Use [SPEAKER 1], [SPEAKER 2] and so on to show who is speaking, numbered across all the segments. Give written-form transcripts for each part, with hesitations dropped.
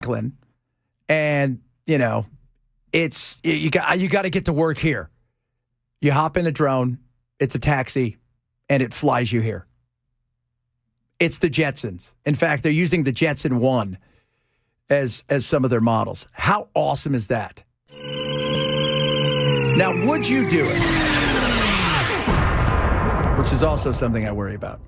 [SPEAKER 1] Brooklyn, and it's you got to get to work here. You hop in a drone, it's a taxi, and it flies you here. It's the Jetsons. In fact, they're using the Jetson 1 as some of their models. How awesome is that? Now, would you do it? Which is also something I worry about.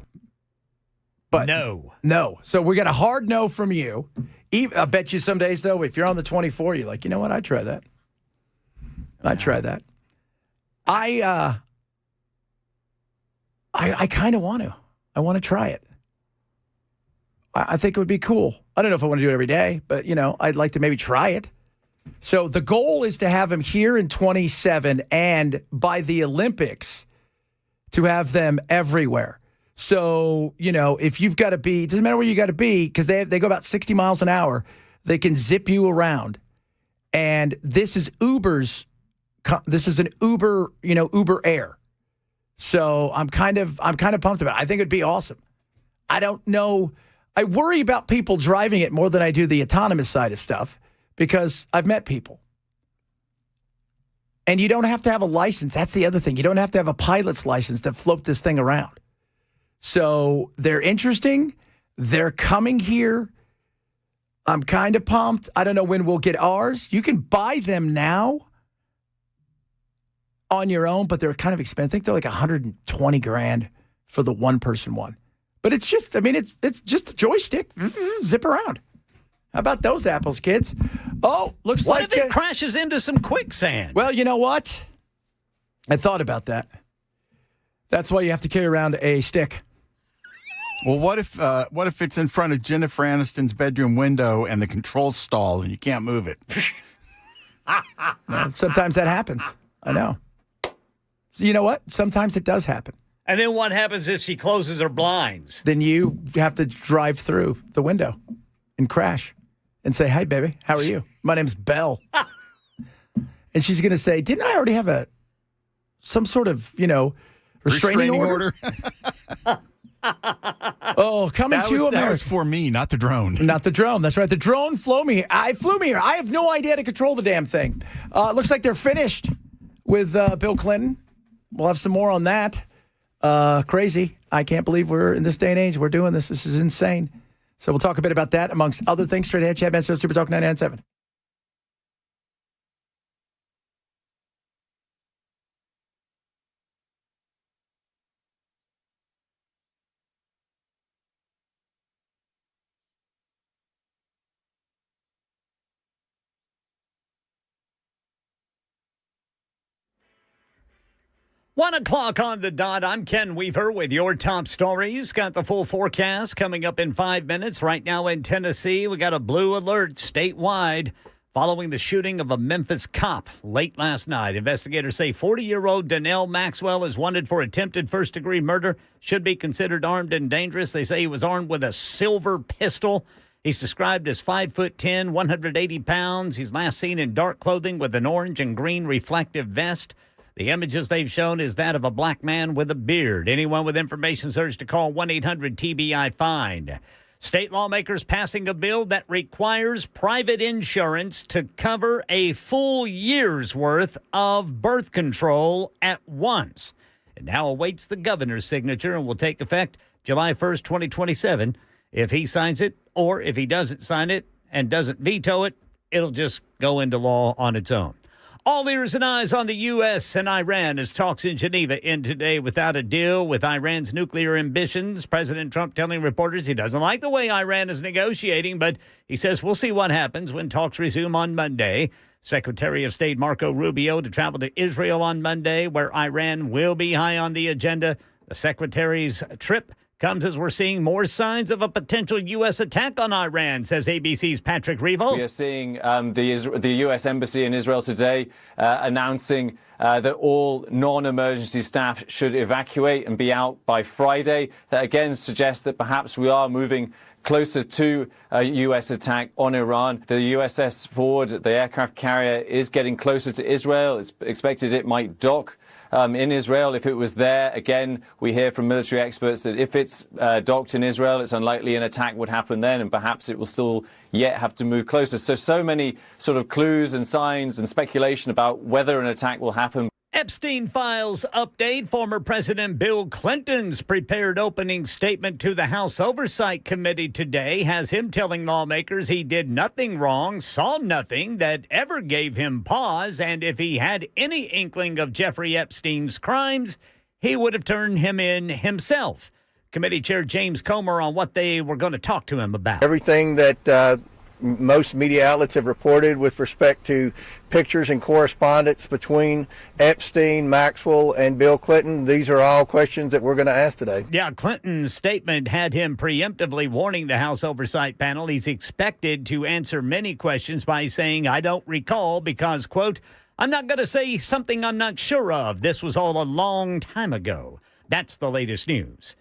[SPEAKER 1] But no. So we got a hard no from you. I bet you some days, though, if you're on the 24, you're like, you know what? I'd try that. I'd try that. I kind of want to. I want to try it. I think it would be cool. I don't know if I want to do it every day, but, I'd like to maybe try it. So the goal is to have them here in 27 and by the Olympics to have them everywhere. So, if you've got to be, it doesn't matter where you got to be, because they go about 60 miles an hour. They can zip you around. And this is Uber's, this is an Uber, Uber Air. So I'm kind of pumped about it. I think it'd be awesome. I don't know. I worry about people driving it more than I do the autonomous side of stuff, because I've met people. And you don't have to have a license. That's the other thing. You don't have to have a pilot's license to float this thing around. So they're interesting. They're coming here. I'm kind of pumped. I don't know when we'll get ours. You can buy them now on your own, but they're kind of expensive. I think they're like $120,000 for the one-person one. But it's just, it's just a joystick. Zip around. How about those apples, kids? Oh, looks like...
[SPEAKER 2] What if it crashes into some quicksand?
[SPEAKER 1] Well, you know what? I thought about that. That's why you have to carry around a stick.
[SPEAKER 3] Well, what if it's in front of Jennifer Aniston's bedroom window and the controls stall and you can't move it?
[SPEAKER 1] Well, sometimes that happens. I know. So you know what? Sometimes it does happen.
[SPEAKER 2] And then what happens if she closes her blinds?
[SPEAKER 1] Then you have to drive through the window and crash and say, "Hey, baby, how are you? My name's Belle." And she's going to say, "Didn't I already have some sort of, restraining order?" Oh, coming to America.
[SPEAKER 3] That was for me, not the drone.
[SPEAKER 1] Not the drone. That's right. The drone flew me here. I have no idea to control the damn thing. Looks like they're finished with Bill Clinton. We'll have some more on that. Crazy. I can't believe we're in this day and age. We're doing this. This is insane. So we'll talk a bit about that amongst other things. Straight ahead, Chad Benson, Super Talk 99.7.
[SPEAKER 2] One o'clock on the dot. I'm Ken Weaver with your top stories. Got the full forecast coming up in 5 minutes. Right now in Tennessee, we got a blue alert statewide following the shooting of a Memphis cop late last night. Investigators say 40-year-old Donnell Maxwell is wanted for attempted first-degree murder. Should be considered armed and dangerous. They say he was armed with a silver pistol. He's described as 5'10", 180 pounds. He's last seen in dark clothing with an orange and green reflective vest. The images they've shown is that of a black man with a beard. Anyone with information is urged to call 1-800-TBI-FIND. State lawmakers passing a bill that requires private insurance to cover a full year's worth of birth control at once. It now awaits the governor's signature and will take effect July 1st, 2027. If he signs it, or if he doesn't sign it and doesn't veto it, it'll just go into law on its own. All ears and eyes on the U.S. and Iran as talks in Geneva end today without a deal with Iran's nuclear ambitions. President Trump telling reporters he doesn't like the way Iran is negotiating, but he says we'll see what happens when talks resume on Monday. Secretary of State Marco Rubio to travel to Israel on Monday, where Iran will be high on the agenda. The secretary's trip comes as we're seeing more signs of a potential U.S. attack on Iran, says ABC's Patrick Reevell.
[SPEAKER 4] We are seeing the U.S. Embassy in Israel today announcing that all non-emergency staff should evacuate and be out by Friday. That again suggests that perhaps we are moving closer to a U.S. attack on Iran. The USS Ford, the aircraft carrier, is getting closer to Israel. It's expected it might dock in Israel. If it was there, again, we hear from military experts that if it's docked in Israel, it's unlikely an attack would happen then, and perhaps it will still yet have to move closer. So many sort of clues and signs and speculation about whether an attack will happen.
[SPEAKER 2] Epstein Files update. Former President Bill Clinton's prepared opening statement to the House Oversight Committee today has him telling lawmakers he did nothing wrong, saw nothing that ever gave him pause, and if he had any inkling of Jeffrey Epstein's crimes, he would have turned him in himself. Committee Chair James Comer on what they were going to talk to him about.
[SPEAKER 5] Everything that most media outlets have reported with respect to pictures and correspondence between Epstein, Maxwell, and Bill Clinton. These are all questions that we're going to ask today.
[SPEAKER 2] Yeah, Clinton's statement had him preemptively warning the House Oversight panel he's expected to answer many questions by saying, "I don't recall," because, quote, "I'm not going to say something I'm not sure of. This was all a long time ago." That's the latest news.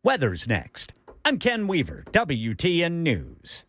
[SPEAKER 2] Weather's next. I'm Ken Weaver, WTN News.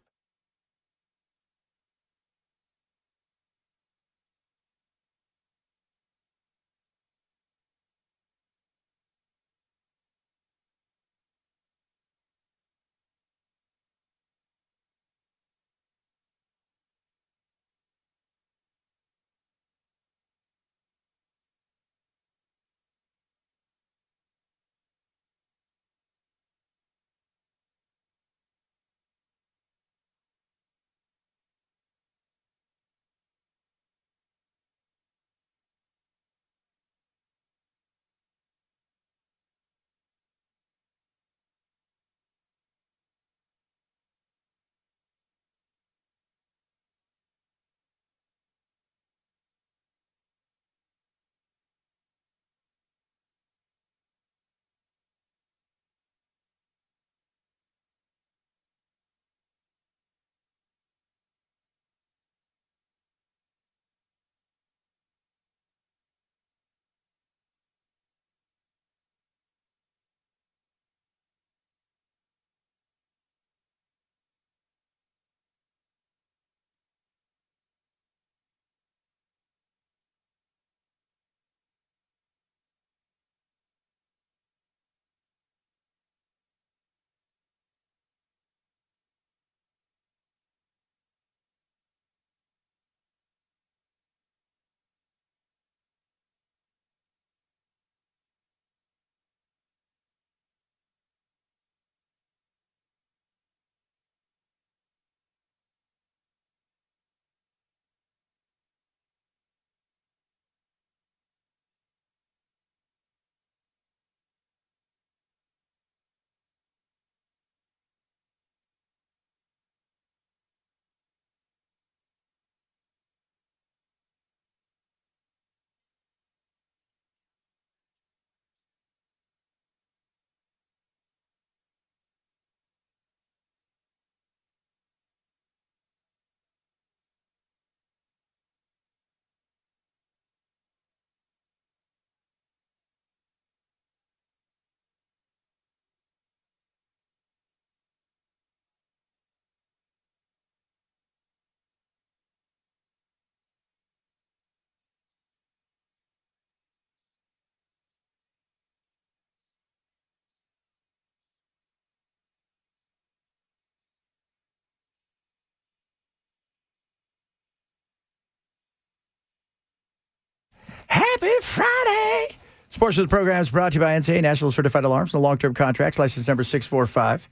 [SPEAKER 1] Happy Friday. This portion of the program is brought to you by NCA, National Certified Alarms, and long-term contracts, license number 645.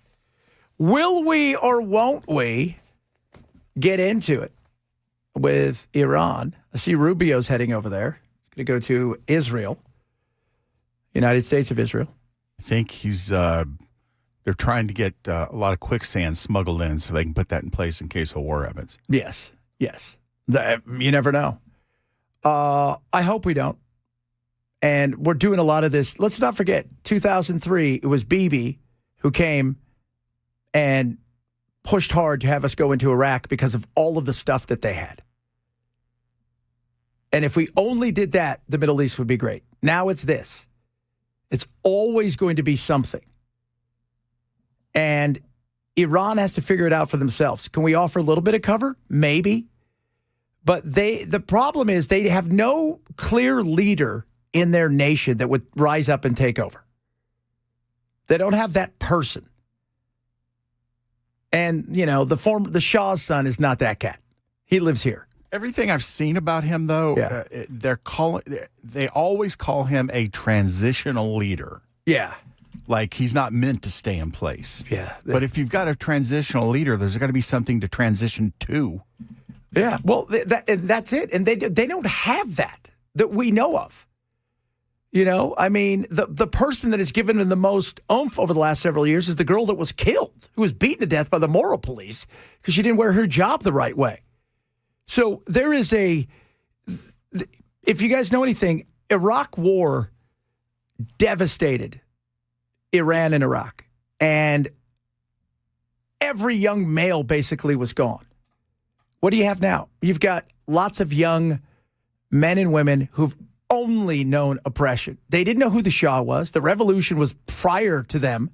[SPEAKER 1] Will we or won't we get into it with Iran? I see Rubio's heading over there. He's going to go to Israel, United States of Israel.
[SPEAKER 3] I think they're trying to get a lot of quicksand smuggled in so they can put that in place in case of war happens.
[SPEAKER 1] Yes. You never know. I hope we don't. And we're doing a lot of this. Let's not forget, 2003, it was Bibi who came and pushed hard to have us go into Iraq because of all of the stuff that they had. And if we only did that, the Middle East would be great. Now it's this. It's always going to be something. And Iran has to figure it out for themselves. Can we offer a little bit of cover? Maybe. But the problem is they have no clear leader in their nation that would rise up and take over. They don't have that person. And, the Shah's son is not that cat. He lives here.
[SPEAKER 3] Everything I've seen about him, though, they always call him a transitional leader.
[SPEAKER 1] Yeah.
[SPEAKER 3] Like he's not meant to stay in place.
[SPEAKER 1] Yeah.
[SPEAKER 3] But if you've got a transitional leader, there's got to be something to transition to.
[SPEAKER 1] Yeah. Well, that's it. And they don't have that we know of. The person that has given them the most oomph over the last several years is the girl that was killed, who was beaten to death by the moral police because she didn't wear her job the right way. So there is if you guys know anything, Iraq war devastated Iran and Iraq. And every young male basically was gone. What do you have now? You've got lots of young men and women who've only known oppression. They didn't know who the Shah was. The revolution was prior to them,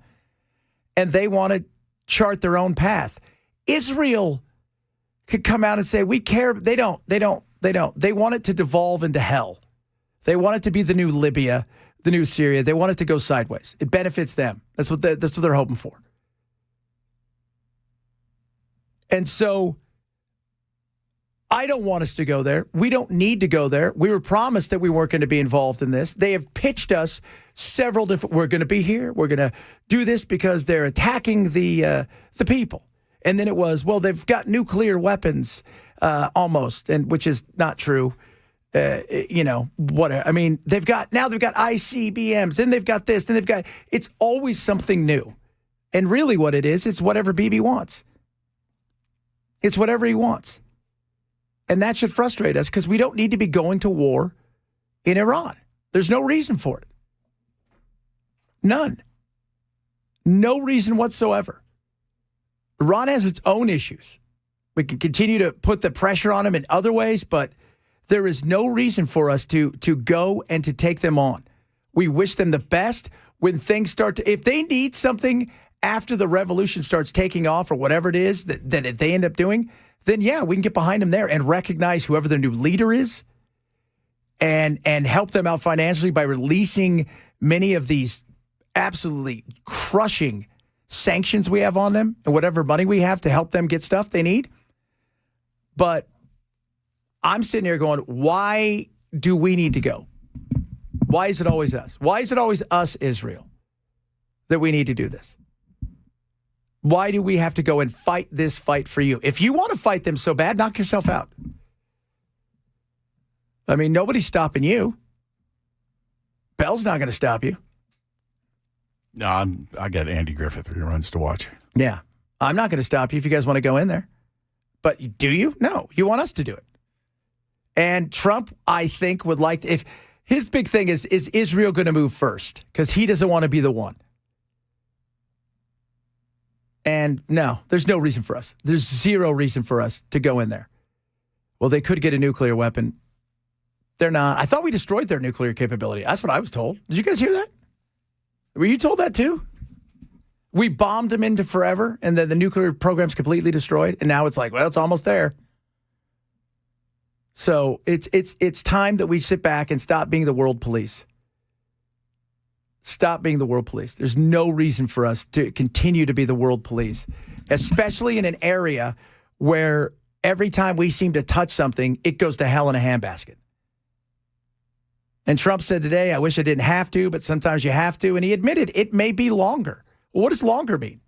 [SPEAKER 1] and they want to chart their own path. Israel could come out and say, we care. They don't. They want it to devolve into hell. They want it to be the new Libya, the new Syria. They want it to go sideways. It benefits them. That's what they're hoping for. And so I don't want us to go there. We don't need to go there. We were promised that we weren't going to be involved in this. They have pitched us several different, we're going to be here. We're going to do this because they're attacking the people. And then it was, well, they've got nuclear weapons almost, and which is not true. Whatever. I mean, they've got ICBMs, then they've got this, then they've got, it's always something new. And really what it is, it's whatever Bibi wants. It's whatever he wants. And that should frustrate us because we don't need to be going to war in Iran. There's no reason for it. None. No reason whatsoever. Iran has its own issues. We can continue to put the pressure on them in other ways, but there is no reason for us to go and to take them on. We wish them the best. When things start to, if they need something after the revolution starts taking off or whatever it is that they end up doing, then yeah, we can get behind them there and recognize whoever their new leader is and help them out financially by releasing many of these absolutely crushing sanctions we have on them and whatever money we have to help them get stuff they need. But I'm sitting here going, why do we need to go? Why is it always us? Why is it always us, Israel, that we need to do this? Why do we have to go and fight this fight for you? If you want to fight them so bad, knock yourself out. I mean, nobody's stopping you. Bell's not going to stop you.
[SPEAKER 3] No, I got Andy Griffith reruns to watch.
[SPEAKER 1] Yeah. I'm not going to stop you if you guys want to go in there. But do you? No. You want us to do it. And Trump, I think, would like, if his big thing is Israel going to move first? Because he doesn't want to be the one. And no, there's no reason for us. There's zero reason for us to go in there. Well, they could get a nuclear weapon. They're not. I thought we destroyed their nuclear capability. That's what I was told. Did you guys hear that? Were you told that too? We bombed them into forever, and then the nuclear program's completely destroyed, and now it's like, well, it's almost there. So it's time that we sit back and stop being the world police. Stop being the world police. There's no reason for us to continue to be the world police, especially in an area where every time we seem to touch something, it goes to hell in a handbasket. And Trump said today, I wish I didn't have to, but sometimes you have to. And he admitted it may be longer. Well, what does longer mean?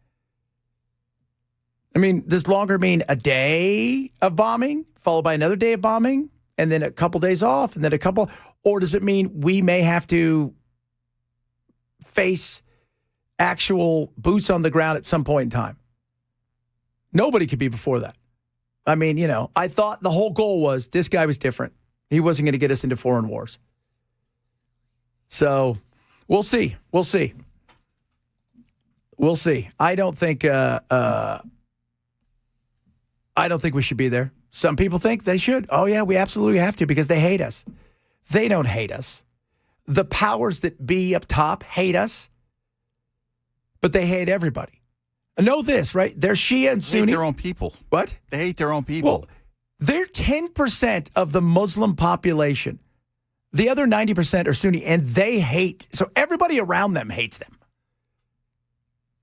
[SPEAKER 1] I mean, does longer mean a day of bombing followed by another day of bombing and then a couple days off and then a couple? Or does it mean we may have to face actual boots on the ground at some point in time? Nobody could be before that. I mean, I thought the whole goal was this guy was different. He wasn't going to get us into foreign wars. So we'll see. We'll see. We'll see. I don't think we should be there. Some people think they should. Oh, yeah, we absolutely have to because they hate us. They don't hate us. The powers that be up top hate us, but they hate everybody. Know this, right? They're Shia and Sunni.
[SPEAKER 3] They hate their own people.
[SPEAKER 1] What?
[SPEAKER 3] They hate their own people.
[SPEAKER 1] Well, they're 10% of the Muslim population. The other 90% are Sunni, and they hate. So everybody around them hates them.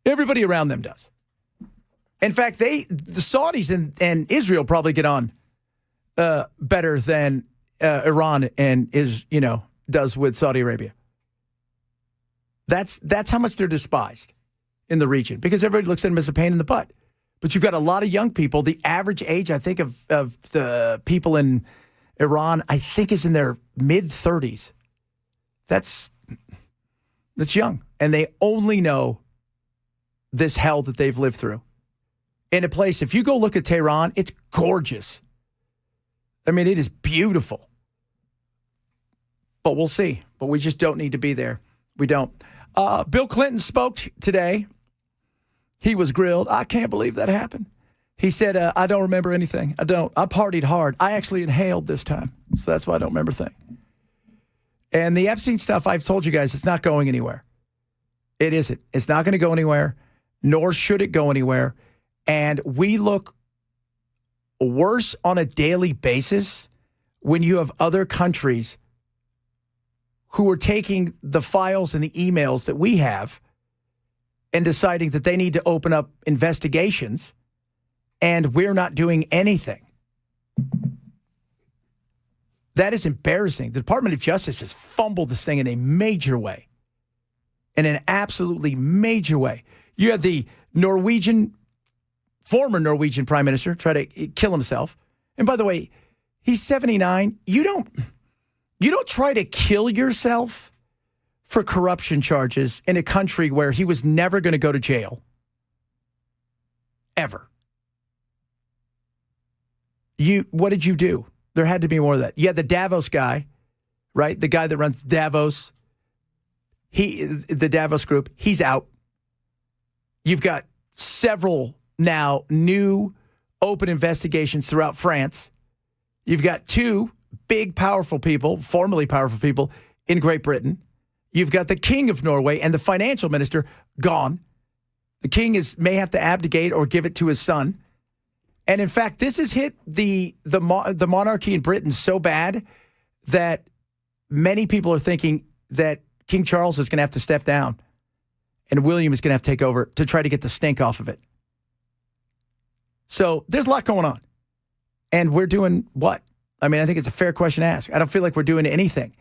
[SPEAKER 1] Everybody around them does. In fact, the Saudis and Israel probably get on better than Iran does with Saudi Arabia. That's how much they're despised in the region because everybody looks at them as a pain in the butt. But you've got a lot of young people. The average age, I think, of the people in Iran, I think, is in their mid-30s. That's young. And they only know this hell that they've lived through. In a place, if you go look at Tehran, it's gorgeous. I mean, it is beautiful. But we'll see. But we just don't need to be there. We don't. Bill Clinton spoke today. He was grilled. I can't believe that happened. He said, I don't remember anything. I don't. I partied hard. I actually inhaled this time. So that's why I don't remember a thing. And the Epstein stuff, I've told you guys, it's not going anywhere. It isn't. It's not going to go anywhere, nor should it go anywhere. And we look worse on a daily basis when you have other countries who are taking the files and the emails that we have and deciding that they need to open up investigations, and we're not doing anything. That is embarrassing. The Department of Justice has fumbled this thing in a major way, in an absolutely major way. You had the former Norwegian prime minister try to kill himself. And by the way, he's 79. You don't try to kill yourself for corruption charges in a country where he was never going to go to jail. Ever. What did you do? There had to be more of that. You had the Davos guy, right? The guy that runs Davos. The Davos group, he's out. You've got several now new open investigations throughout France. You've got two big, powerful people, formerly powerful people in Great Britain. You've got the king of Norway and the financial minister gone. The king may have to abdicate or give it to his son. And in fact, this has hit the monarchy in Britain so bad that many people are thinking that King Charles is going to have to step down and William is going to have to take over to try to get the stink off of it. So there's a lot going on. And we're doing what? I mean, I think it's a fair question to ask. I don't feel like we're doing anything.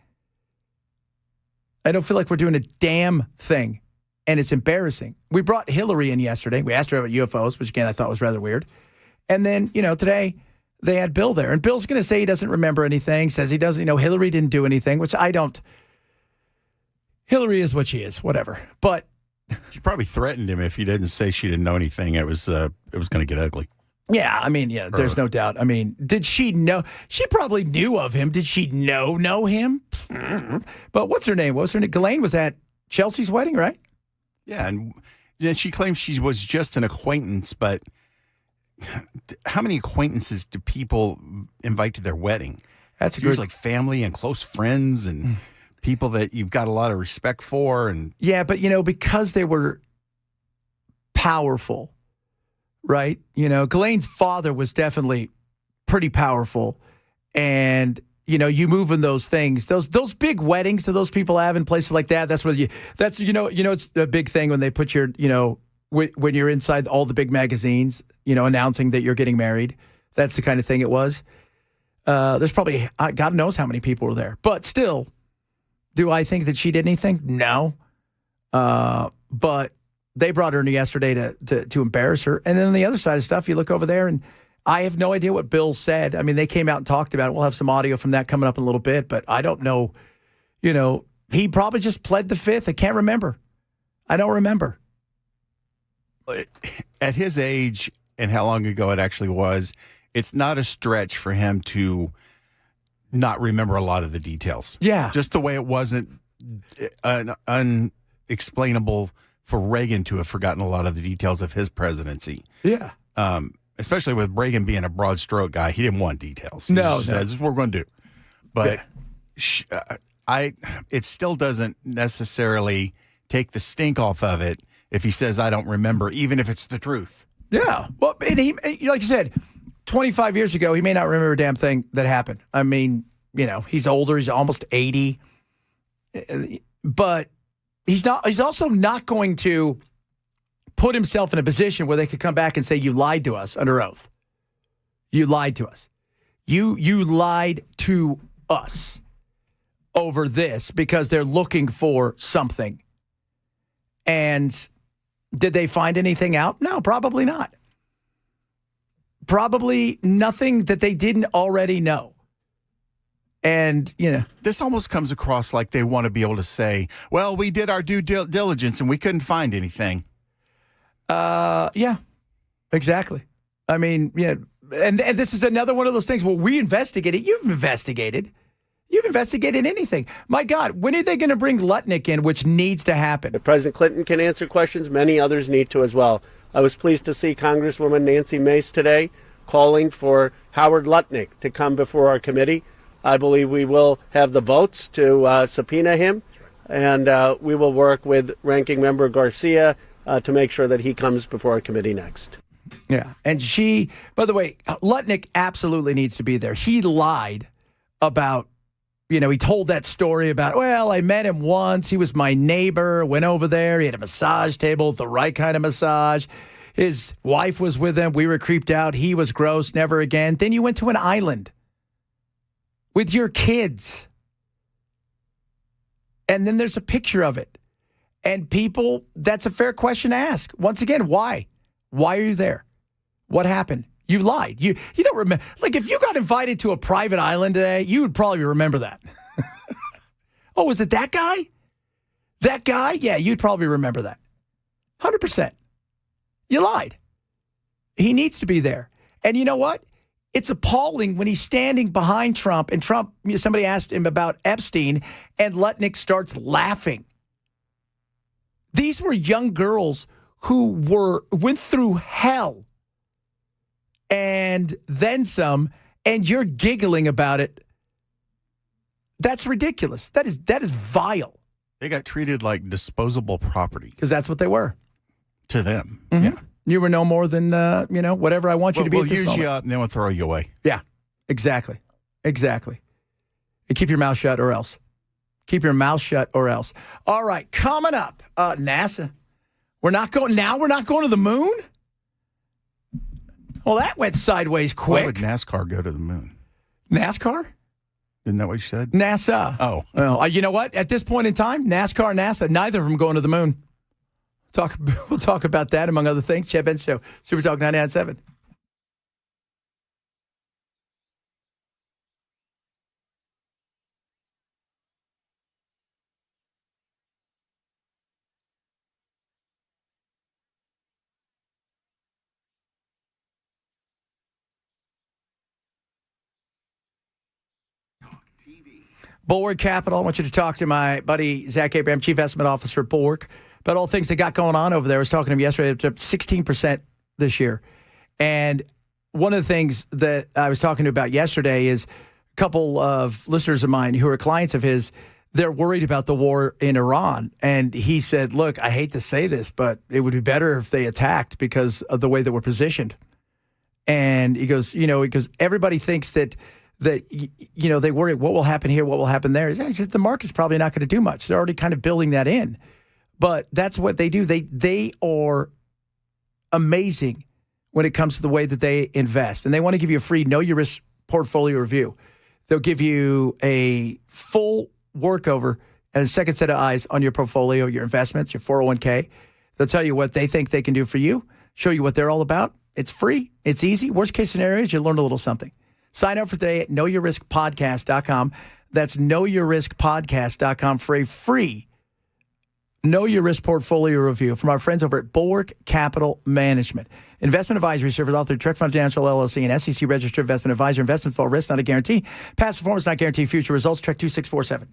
[SPEAKER 1] I don't feel like we're doing a damn thing. And it's embarrassing. We brought Hillary in yesterday. We asked her about UFOs, which again, I thought was rather weird. And then, today they had Bill there. And Bill's going to say he doesn't remember anything, says he doesn't, Hillary didn't do anything, which I don't. Hillary is what she is, whatever. But
[SPEAKER 3] she probably threatened him if he didn't say she didn't know anything. It was going to get ugly.
[SPEAKER 1] Yeah, I mean, there's no doubt. I mean, did she know? She probably knew of him. Did she know him? But what's her name? What was her name? Ghislaine was at Chelsea's wedding, right?
[SPEAKER 3] Yeah, and she claims she was just an acquaintance, but how many acquaintances do people invite to their wedding?
[SPEAKER 1] That's a
[SPEAKER 3] good, like family and close friends and people that you've got a lot of respect for. And
[SPEAKER 1] yeah, but because they were powerful, right? Ghislaine's father was definitely pretty powerful, and you move in those things, those big weddings that those people have in places like that. That's where it's a big thing when they put your when you're inside all the big magazines, announcing that you're getting married. That's the kind of thing it was. There's probably, God knows how many people were there. But still, do I think that she did anything? No. But they brought her in yesterday to embarrass her. And then on the other side of stuff, you look over there, and I have no idea what Bill said. I mean, they came out and talked about it. We'll have some audio from that coming up in a little bit. But I don't know. He probably just pled the fifth. I can't remember. I don't remember.
[SPEAKER 3] At his age and how long ago it actually was, it's not a stretch for him to not remember a lot of the details.
[SPEAKER 1] Yeah.
[SPEAKER 3] Just the way it wasn't unexplainable for Reagan to have forgotten a lot of the details of his presidency.
[SPEAKER 1] Yeah.
[SPEAKER 3] Especially with Reagan being a broad stroke guy. He didn't want details.
[SPEAKER 1] No.
[SPEAKER 3] This is what we're going to do. But it still doesn't necessarily take the stink off of it if he says, I don't remember, even if it's the truth.
[SPEAKER 1] Yeah. Well, and he, like you said, 25 years ago, he may not remember a damn thing that happened. I mean, he's older. He's almost 80. But he's also not going to put himself in a position where they could come back and say, you lied to us under oath. You lied to us. You lied to us over this because they're looking for something. And did they find anything out? No, probably not. Probably nothing that they didn't already know. And,
[SPEAKER 3] this almost comes across like they want to be able to say, well, we did our due diligence and we couldn't find anything.
[SPEAKER 1] Yeah, exactly. I mean, and this is another one of those things. Well, we investigated. You've investigated. You've investigated anything. My God, when are they going to bring Lutnick in, which needs to happen?
[SPEAKER 6] If President Clinton can answer questions, many others need to as well. I was pleased to see Congresswoman Nancy Mace today calling for Howard Lutnick to come before our committee. I believe we will have the votes to subpoena him, and we will work with Ranking Member Garcia to make sure that he comes before our committee next.
[SPEAKER 1] Yeah, and by the way, Lutnick absolutely needs to be there. He lied about, he told that story about, well, I met him once. He was my neighbor, went over there. He had a massage table, the right kind of massage. His wife was with him. We were creeped out. He was gross. Never again. Then you went to an island with your kids. And then there's a picture of it. And people, that's a fair question to ask. Once again, why? Why are you there? What happened? You lied. You don't remember. Like, if you got invited to a private island today, you would probably remember that. Oh, was it that guy? That guy? Yeah, you'd probably remember that. 100%. You lied. He needs to be there. And you know what? It's appalling when he's standing behind Trump, and somebody asked him about Epstein, and Lutnick starts laughing. These were young girls who went through hell and then some, and you're giggling about it. That's ridiculous. That is vile.
[SPEAKER 3] They got treated like disposable property.
[SPEAKER 1] Because that's what they were.
[SPEAKER 3] To them.
[SPEAKER 1] Mm-hmm.
[SPEAKER 3] Yeah.
[SPEAKER 1] You were no more than, whatever I want you to be
[SPEAKER 3] we'll
[SPEAKER 1] at this
[SPEAKER 3] use
[SPEAKER 1] moment.
[SPEAKER 3] you up and then we'll throw you away.
[SPEAKER 1] Yeah, exactly. And keep your mouth shut or else. Keep your mouth shut or else. All right, coming up, NASA. We're not going to the moon? Well, that went sideways quick.
[SPEAKER 3] Why would NASCAR go to the moon?
[SPEAKER 1] NASCAR?
[SPEAKER 3] Isn't that what you said?
[SPEAKER 1] NASA.
[SPEAKER 3] Oh.
[SPEAKER 1] Well, you know what? At this point in time, NASCAR and NASA, neither of them going to the moon. We'll talk about that, among other things. Chad Benson Show, Super Talk 99.7. Bulwark Capital. I want you to talk to my buddy Zach Abraham, Chief Estimate Officer at Bulwark, about all things they got going on over there. I was talking to him yesterday. It's up 16% this year. And one of the things that I was talking to about yesterday is a couple of listeners of mine who are clients of his, they're worried about the war in Iran. And he said, look, I hate to say this, but it would be better if they attacked because of the way that we're positioned. And he goes, everybody thinks that they worry what will happen here, what will happen there. It's just the market's probably not going to do much. They're already kind of building that in. But that's what they do. They are amazing when it comes to the way that they invest. And they want to give you a free Know Your Risk portfolio review. They'll give you a full workover and a second set of eyes on your portfolio, your investments, your 401k. They'll tell you what they think they can do for you, show you what they're all about. It's free. It's easy. Worst case scenario is you learn a little something. Sign up for today at knowyourriskpodcast.com. That's knowyourriskpodcast.com for a free Know Your Risk portfolio review from our friends over at Bulwark Capital Management. Investment advisory service authored Trek Financial LLC and SEC registered investment advisor. Investment for risk, not a guarantee. Past performance not guarantee future results. Trek 2647.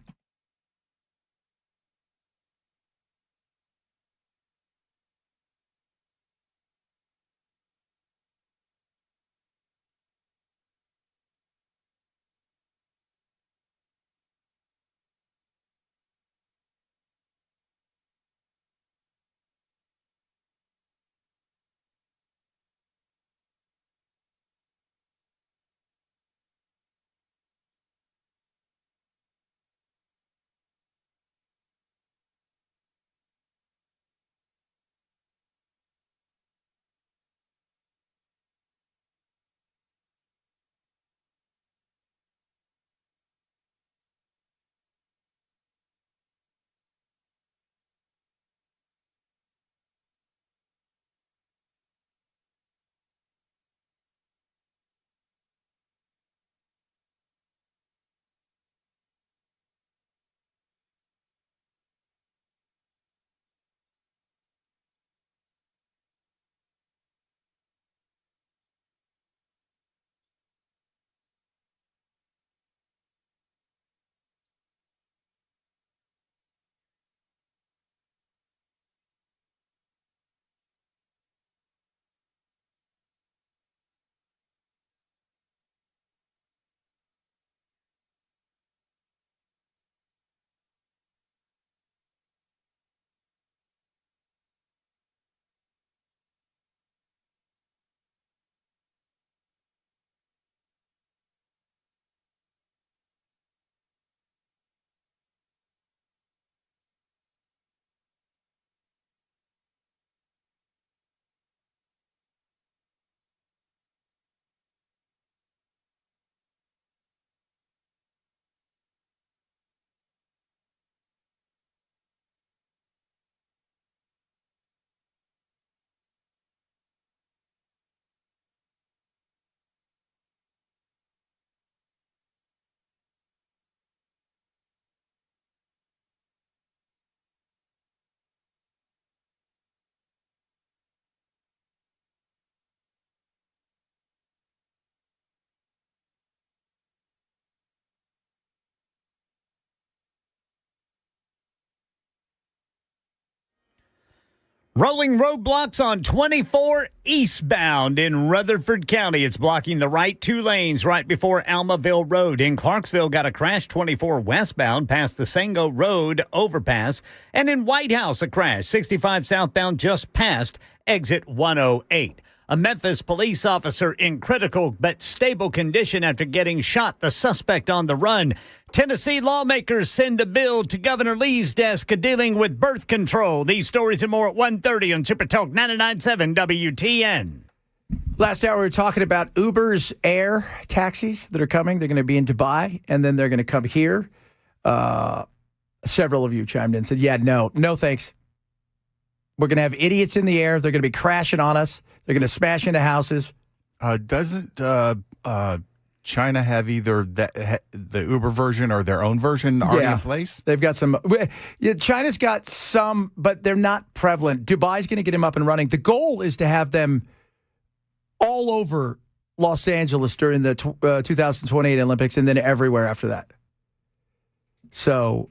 [SPEAKER 2] Rolling roadblocks on 24 eastbound in Rutherford County. It's blocking the right 2 lanes right before Almaville Road. In Clarksville, got a crash 24 westbound past the Sango Road overpass. And in White House, a crash 65 southbound just past exit 108. A Memphis police officer in critical but stable condition after getting shot. The suspect on the run. Tennessee lawmakers send a bill to Governor Lee's desk dealing with birth control. These stories and more at 1:30 on Super Talk 99.7 WTN.
[SPEAKER 1] Last hour, we were talking about Uber's air taxis that are coming. They're going to be in Dubai, and then they're going to come here. Several of you chimed in and said, no thanks. We're going to have idiots in the air. They're going to be crashing on us. They're going to smash into houses.
[SPEAKER 3] Doesn't China have either the Uber version or their own version already in place?
[SPEAKER 1] They've got some. Yeah, China's got some, but they're not prevalent. Dubai's going to get them up and running. The goal is to have them all over Los Angeles during the 2028 Olympics and then everywhere after that. So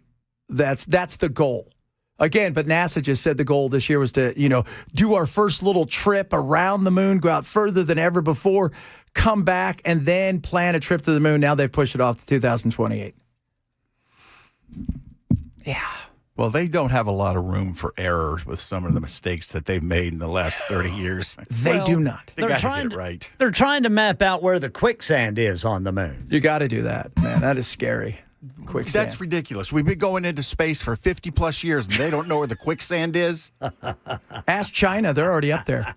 [SPEAKER 1] that's the goal. Again, but NASA just said the goal this year was to, do our first little trip around the moon, go out further than ever before, come back, and then plan a trip to the moon. Now they've pushed it off to 2028. Yeah.
[SPEAKER 3] Well, they don't have a lot of room for error with some of the mistakes that they've made in the last 30 years.
[SPEAKER 1] They do not.
[SPEAKER 3] They got to get it right.
[SPEAKER 2] They're trying to map out where the quicksand is on the moon.
[SPEAKER 1] You got to do that, man. That is scary. Quicksand.
[SPEAKER 3] That's ridiculous. We've been going into space for 50 plus years and they don't know where the quicksand is.
[SPEAKER 1] Ask China. They're already up there.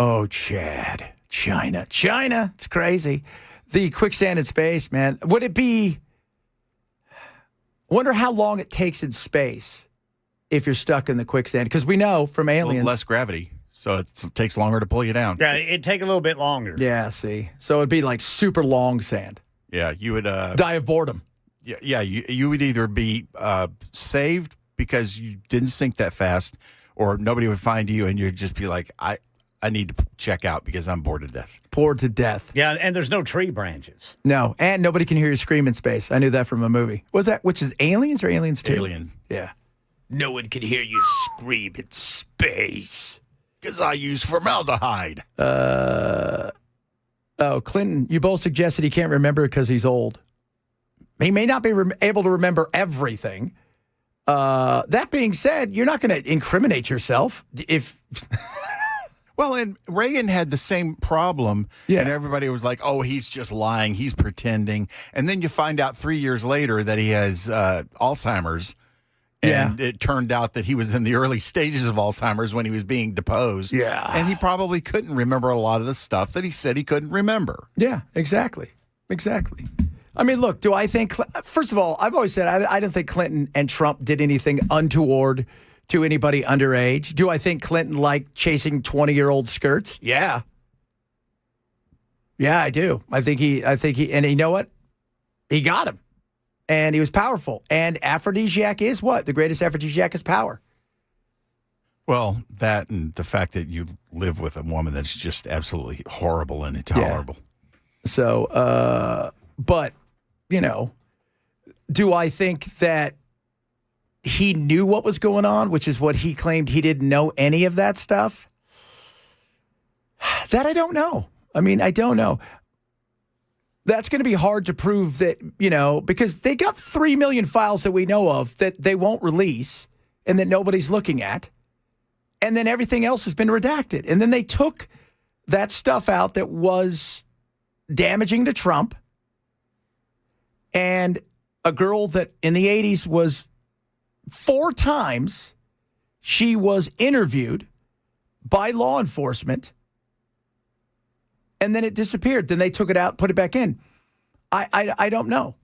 [SPEAKER 1] Oh, Chad. China. It's crazy. The quicksand in space, man. Would it be... I wonder how long it takes in space if you're stuck in the quicksand. Because we know from aliens...
[SPEAKER 3] less gravity. So it takes longer to pull you down.
[SPEAKER 2] Yeah, it'd take a little bit longer.
[SPEAKER 1] Yeah, see. So it'd be like super long sand.
[SPEAKER 3] Yeah, you would...
[SPEAKER 1] die of boredom.
[SPEAKER 3] Yeah, you would either be saved because you didn't sink that fast, or nobody would find you, and you'd just be like, I need to check out because I'm bored to death.
[SPEAKER 1] Bored to death.
[SPEAKER 2] Yeah, and there's no tree branches.
[SPEAKER 1] No, and nobody can hear you scream in space. I knew that from a movie. Was that, which is Aliens or Aliens 2?
[SPEAKER 3] Alien.
[SPEAKER 1] Yeah. No one can hear you scream in space.
[SPEAKER 3] Because I use formaldehyde.
[SPEAKER 1] Clinton, you both suggested he can't remember because he's old. He may not be able to remember everything. That being said, you're not going to incriminate yourself if...
[SPEAKER 3] Well, and Reagan had the same problem,
[SPEAKER 1] Yeah.
[SPEAKER 3] and everybody was like, oh, he's just lying, he's pretending. And then you find out 3 years later that he has Alzheimer's, and it turned out that he was in the early stages of Alzheimer's when he was being deposed.
[SPEAKER 1] Yeah.
[SPEAKER 3] And he probably couldn't remember a lot of the stuff that he said he couldn't remember.
[SPEAKER 1] Yeah, exactly. I mean, look, do I think... First of all, I've always said I don't think Clinton and Trump did anything untoward to anybody underage. Do I think Clinton liked chasing 20-year-old skirts? Yeah. Yeah, I do. I think he, and you know what? He got him. And he was powerful. And aphrodisiac is what? The greatest aphrodisiac is power.
[SPEAKER 3] Well, that and the fact that you live with a woman that's just absolutely horrible and intolerable.
[SPEAKER 1] Yeah. So, but, do I think that he knew what was going on, which is what he claimed he didn't know any of that stuff? That I don't know. I mean, I don't know. That's going to be hard to prove that, because they got 3 million files that we know of that they won't release and that nobody's looking at. And then everything else has been redacted. And then they took that stuff out that was damaging to Trump. And a girl that in the 80s was 4 times, she was interviewed by law enforcement, and then it disappeared. Then they took it out, put it back in. I don't know.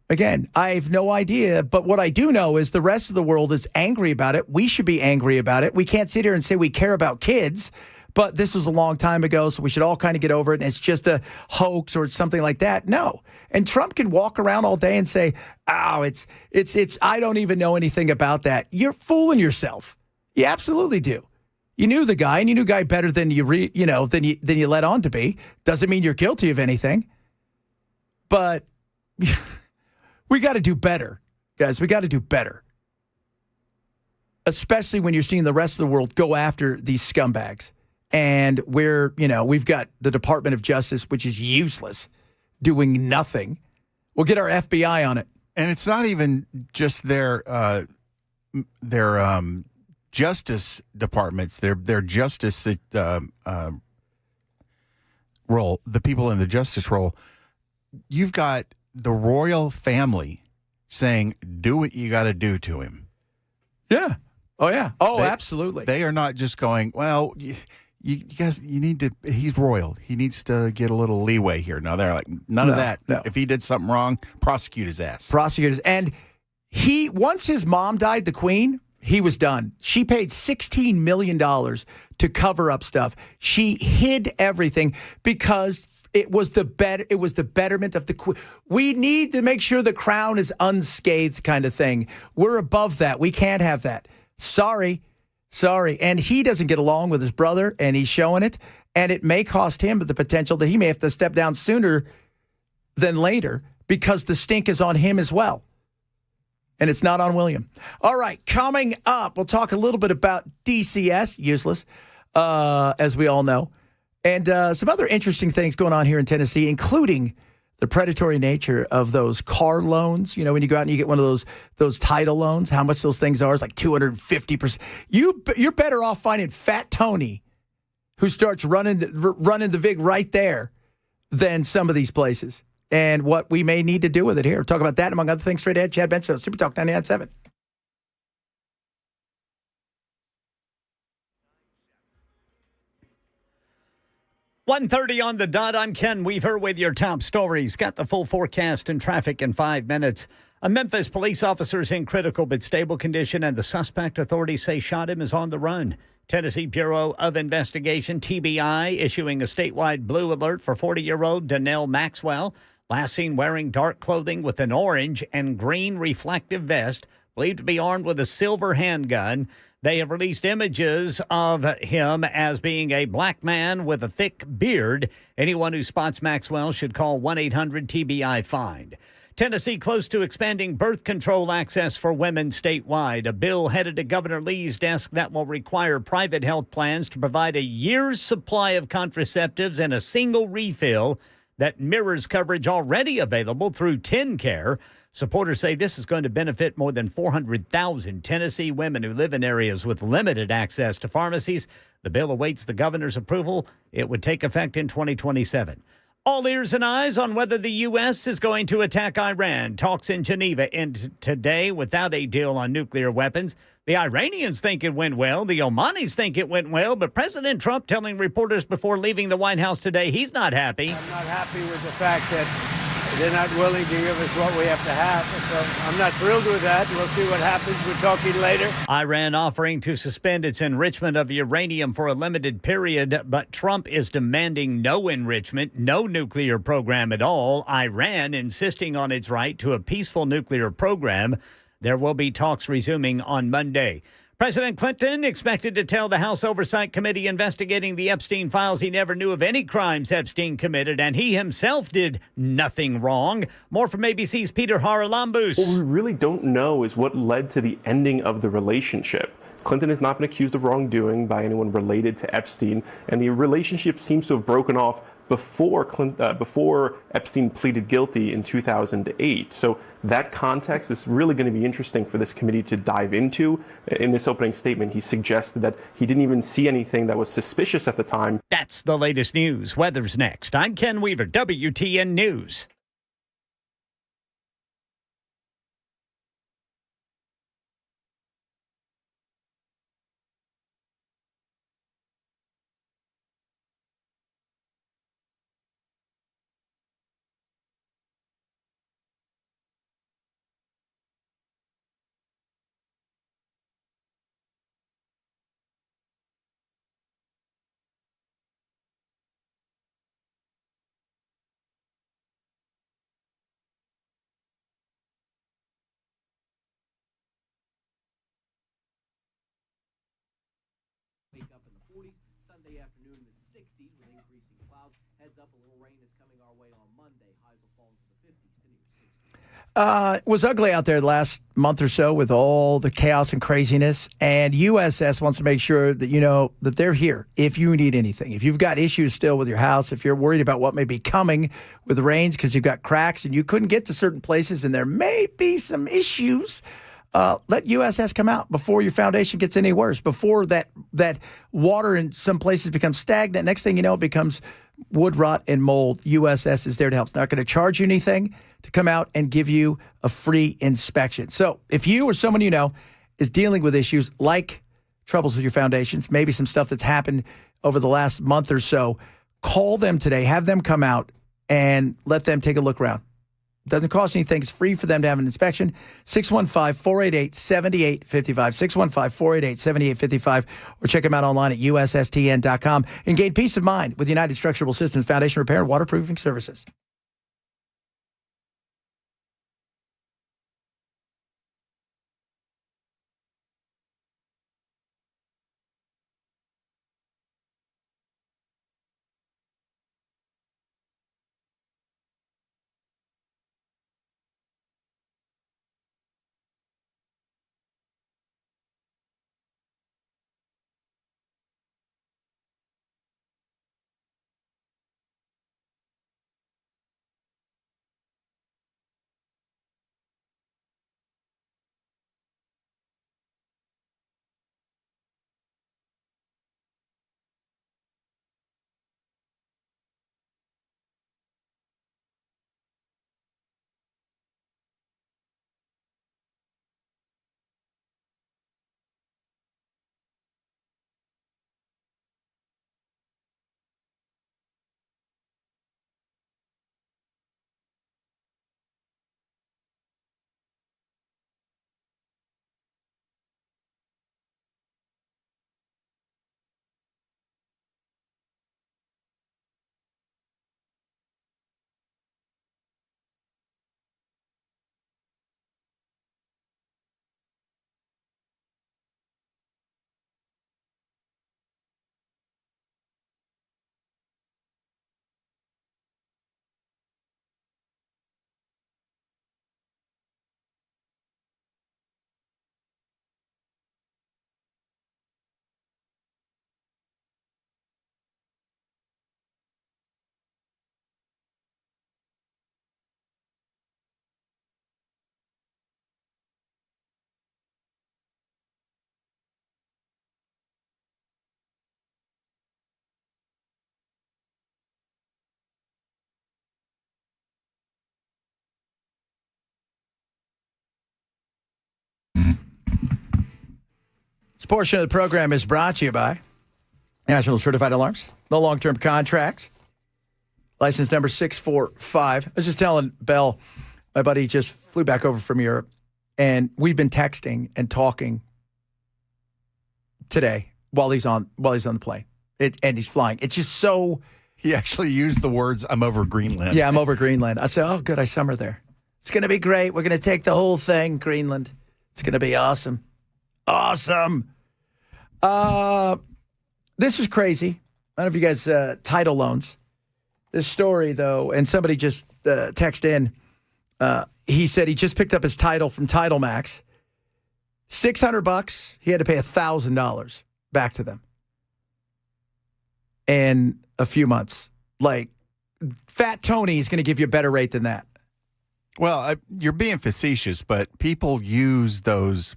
[SPEAKER 1] Again, I have no idea, but what I do know is the rest of the world is angry about it. We should be angry about it. We can't sit here and say we care about kids, but this was a long time ago, so we should all kind of get over it, and it's just a hoax or something like that. No. And Trump can walk around all day and say, oh, it's I don't even know anything about that. You're fooling yourself. You absolutely do. You knew the guy, and you knew the guy better than you let on to be. Doesn't mean you're guilty of anything. But we got to do better, guys. We got to do better. especially when you're seeing the rest of the world go after these scumbags. And we've got the Department of Justice, which is useless, doing nothing. We'll get our FBI on it.
[SPEAKER 3] And it's not even just their justice departments, their justice role, the people in the justice role. You've got the royal family saying, do what you got to do to him.
[SPEAKER 1] Yeah. Oh, yeah. Oh, absolutely.
[SPEAKER 3] They are not just going, well, you guys, you need to, he's royal. He needs to get a little leeway here. No, they're like, none of that.
[SPEAKER 1] No.
[SPEAKER 3] If he did something wrong, prosecute his ass.
[SPEAKER 1] Prosecutors. And once his mom died, the queen, he was done. She paid $16 million to cover up stuff. She hid everything because it was the betterment of the queen. We need to make sure the crown is unscathed, kind of thing. We're above that. We can't have that. Sorry. And he doesn't get along with his brother, and he's showing it. And it may cost him the potential that he may have to step down sooner than later because the stink is on him as well. And it's not on William. All right, coming up, we'll talk a little bit about DCS, useless, as we all know, and some other interesting things going on here in Tennessee, including the predatory nature of those car loans. You know, when you go out and you get one of those title loans, how much those things are is like 250%. You're better off finding Fat Tony, who starts running the vig right there, than some of these places. And what we may need to do with it here. We'll talk about that, among other things, straight ahead. Chad Benson, Super Talk 99.7.
[SPEAKER 2] .1:30 on the dot. I'm Ken Weaver with your top stories. Got the full forecast and traffic in 5 minutes. A Memphis police officer is in critical but stable condition, and the suspect authorities say shot him is on the run. Tennessee Bureau of Investigation, TBI, issuing a statewide blue alert for 40-year-old Donnell Maxwell, last seen wearing dark clothing with an orange and green reflective vest, believed to be armed with a silver handgun. They have released images of him as being a black man with a thick beard. Anyone who spots Maxwell should call 1-800-TBI-FIND. Tennessee close to expanding birth control access for women statewide. A bill headed to Governor Lee's desk that will require private health plans to provide a year's supply of contraceptives and a single refill that mirrors coverage already available through TennCare. Supporters say this is going to benefit more than 400,000 Tennessee women who live in areas with limited access to pharmacies. The bill awaits the governor's approval. It would take effect in 2027. All ears and eyes on whether the U.S. is going to attack Iran. Talks in Geneva end today without a deal on nuclear weapons. The Iranians think it went well. The Omanis think it went well. But President Trump telling reporters before leaving the White House today he's not happy.
[SPEAKER 6] I'm not happy with the fact that they're not willing to give us what we have to have. So I'm not thrilled with that. We'll see what happens. We're talking later.
[SPEAKER 2] Iran offering to suspend its enrichment of uranium for a limited period, but Trump is demanding no enrichment, no nuclear program at all. Iran insisting on its right to a peaceful nuclear program. There will be talks resuming on Monday. President Clinton expected to tell the House Oversight Committee investigating the Epstein files he never knew of any crimes Epstein committed, and he himself did nothing wrong. More from ABC's Peter Haralambous.
[SPEAKER 7] What we really don't know is what led to the ending of the relationship. Clinton has not been accused of wrongdoing by anyone related to Epstein, and the relationship seems to have broken off before Epstein pleaded guilty in 2008. So that context is really going to be interesting for this committee to dive into. In this opening statement, he suggested that he didn't even see anything that was suspicious at the time.
[SPEAKER 2] That's the latest news. Weather's next. I'm Ken Weaver, WTN News.
[SPEAKER 8] Wake up in the 40s. Sunday afternoon in the 60s with increasing clouds. Heads up, a little rain is coming our way on Monday. Highs will fall into the 50s to near 60.
[SPEAKER 1] It was ugly out there the last month or so with all the chaos and craziness. And USS wants to make sure that you know that they're here if you need anything. If you've got issues still with your house, if you're worried about what may be coming with rains because you've got cracks and you couldn't get to certain places and there may be some issues, let USS come out before your foundation gets any worse, before that water in some places becomes stagnant. Next thing you know, it becomes wood rot and mold. USS is there to help. It's not going to charge you anything to come out and give you a free inspection. So if you or someone you know is dealing with issues like troubles with your foundations, maybe some stuff that's happened over the last month or so, call them today, have them come out and let them take a look around. It doesn't cost anything. It's free for them to have an inspection. 615-488-7855, 615-488-7855, or check them out online at ussTN.com and gain peace of mind with United Structural Systems Foundation Repair and Waterproofing Services. This portion of the program is brought to you by National Certified Alarms, no long-term contracts, license number 645. I was just telling Bell, my buddy just flew back over from Europe, and we've been texting and talking today while he's on the plane, and he's flying. It's just so.
[SPEAKER 3] He actually used the words, "I'm over Greenland."
[SPEAKER 1] Yeah, I'm over Greenland. I said, "Oh, good, I summer there. It's going to be great. We're going to take the whole thing, Greenland. It's going to be awesome." Awesome. This is crazy. I don't know if you guys, title loans. This story, though, and somebody just texted in. He said he just picked up his title from Title Max. $600. He had to pay $1,000 back to them in a few months. Like, Fat Tony is going to give you a better rate than that.
[SPEAKER 3] Well, you're being facetious, but people use those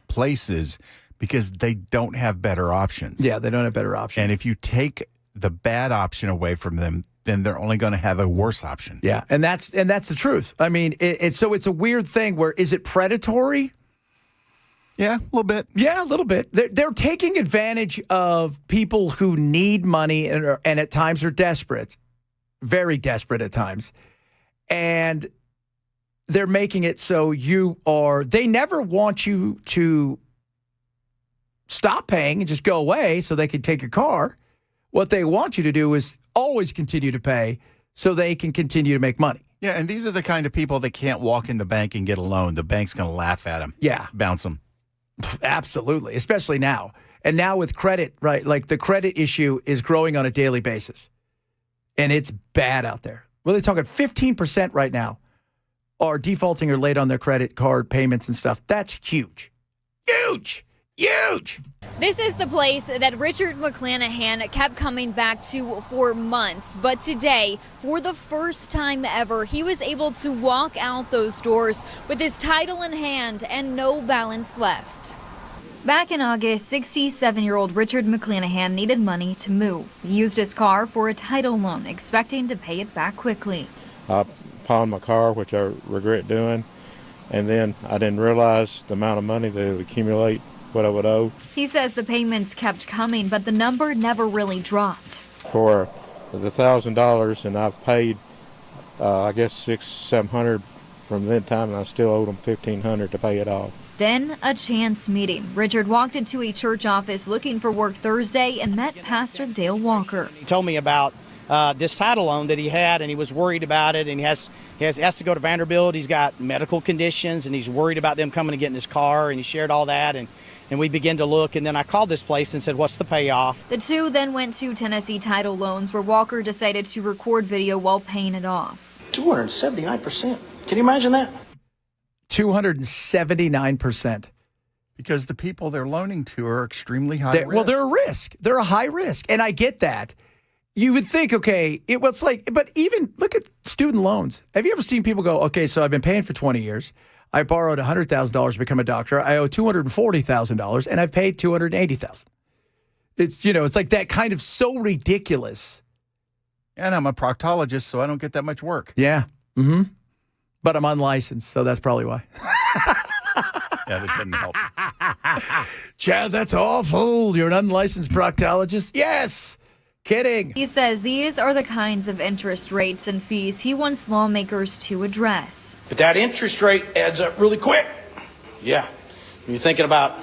[SPEAKER 3] places because they don't have better options.
[SPEAKER 1] Yeah, they don't have better options.
[SPEAKER 3] And if you take the bad option away from them, then they're only going to have a worse option.
[SPEAKER 1] Yeah, and that's the truth. I mean, it's a weird thing where, is it predatory?
[SPEAKER 3] Yeah, a little bit.
[SPEAKER 1] Yeah, a little bit. They're taking advantage of people who need money and at times are desperate, very desperate at times. And they're making it so they never want you to stop paying and just go away so they can take your car. What they want you to do is always continue to pay so they can continue to make money.
[SPEAKER 3] Yeah, and these are the kind of people that can't walk in the bank and get a loan. The bank's going to laugh at them.
[SPEAKER 1] Yeah.
[SPEAKER 3] Bounce them.
[SPEAKER 1] Absolutely, especially now. And now with credit, right, like the credit issue is growing on a daily basis. And it's bad out there. Well, they're talking 15% right now are defaulting or late on their credit card payments and stuff. That's huge. Huge. Huge.
[SPEAKER 9] This is the place that Richard McClanahan kept coming back to for months. But today, for the first time ever, he was able to walk out those doors with his title in hand and no balance left. Back in August, 67-year-old Richard McClanahan needed money to move. He used his car for a title loan, expecting to pay it back quickly.
[SPEAKER 10] I pawned my car, which I regret doing, and then I didn't realize the amount of money that would accumulate, what I would owe.
[SPEAKER 9] He says the payments kept coming, but the number never really dropped.
[SPEAKER 10] For the $1,000, and I've paid, I guess, $600-700 from that time, and I still owe them $1,500 to pay it off.
[SPEAKER 9] Then a chance meeting. Richard walked into a church office looking for work Thursday and met Pastor Dale Walker.
[SPEAKER 11] He told me about this title loan that he had, and he was worried about it, and he has to go to Vanderbilt. He's got medical conditions, and he's worried about them coming and getting his car, and he shared all that, and we began to look, and then I called this place and said, what's the payoff?
[SPEAKER 9] The two then went to Tennessee Title Loans, where Walker decided to record video while paying it off.
[SPEAKER 11] 279%. Can you imagine that?
[SPEAKER 1] 279%.
[SPEAKER 3] Because the people they're loaning to are extremely high risk.
[SPEAKER 1] Well, they're a risk. They're a high risk. And I get that. You would think, okay, it's like, but even look at student loans. Have you ever seen people go, okay, so I've been paying for 20 years. I borrowed $100,000 to become a doctor. I owe $240,000 and I've paid $280,000. It's, it's like that kind of so ridiculous.
[SPEAKER 3] And I'm a proctologist, so I don't get that much work.
[SPEAKER 1] Yeah. Mm-hmm. But I'm unlicensed, so that's probably why.
[SPEAKER 3] Yeah, that doesn't help.
[SPEAKER 1] Chad, that's awful. You're an unlicensed proctologist? Yes. Kidding.
[SPEAKER 9] He says these are the kinds of interest rates and fees he wants lawmakers to address.
[SPEAKER 11] But that interest rate adds up really quick. Yeah. You're thinking about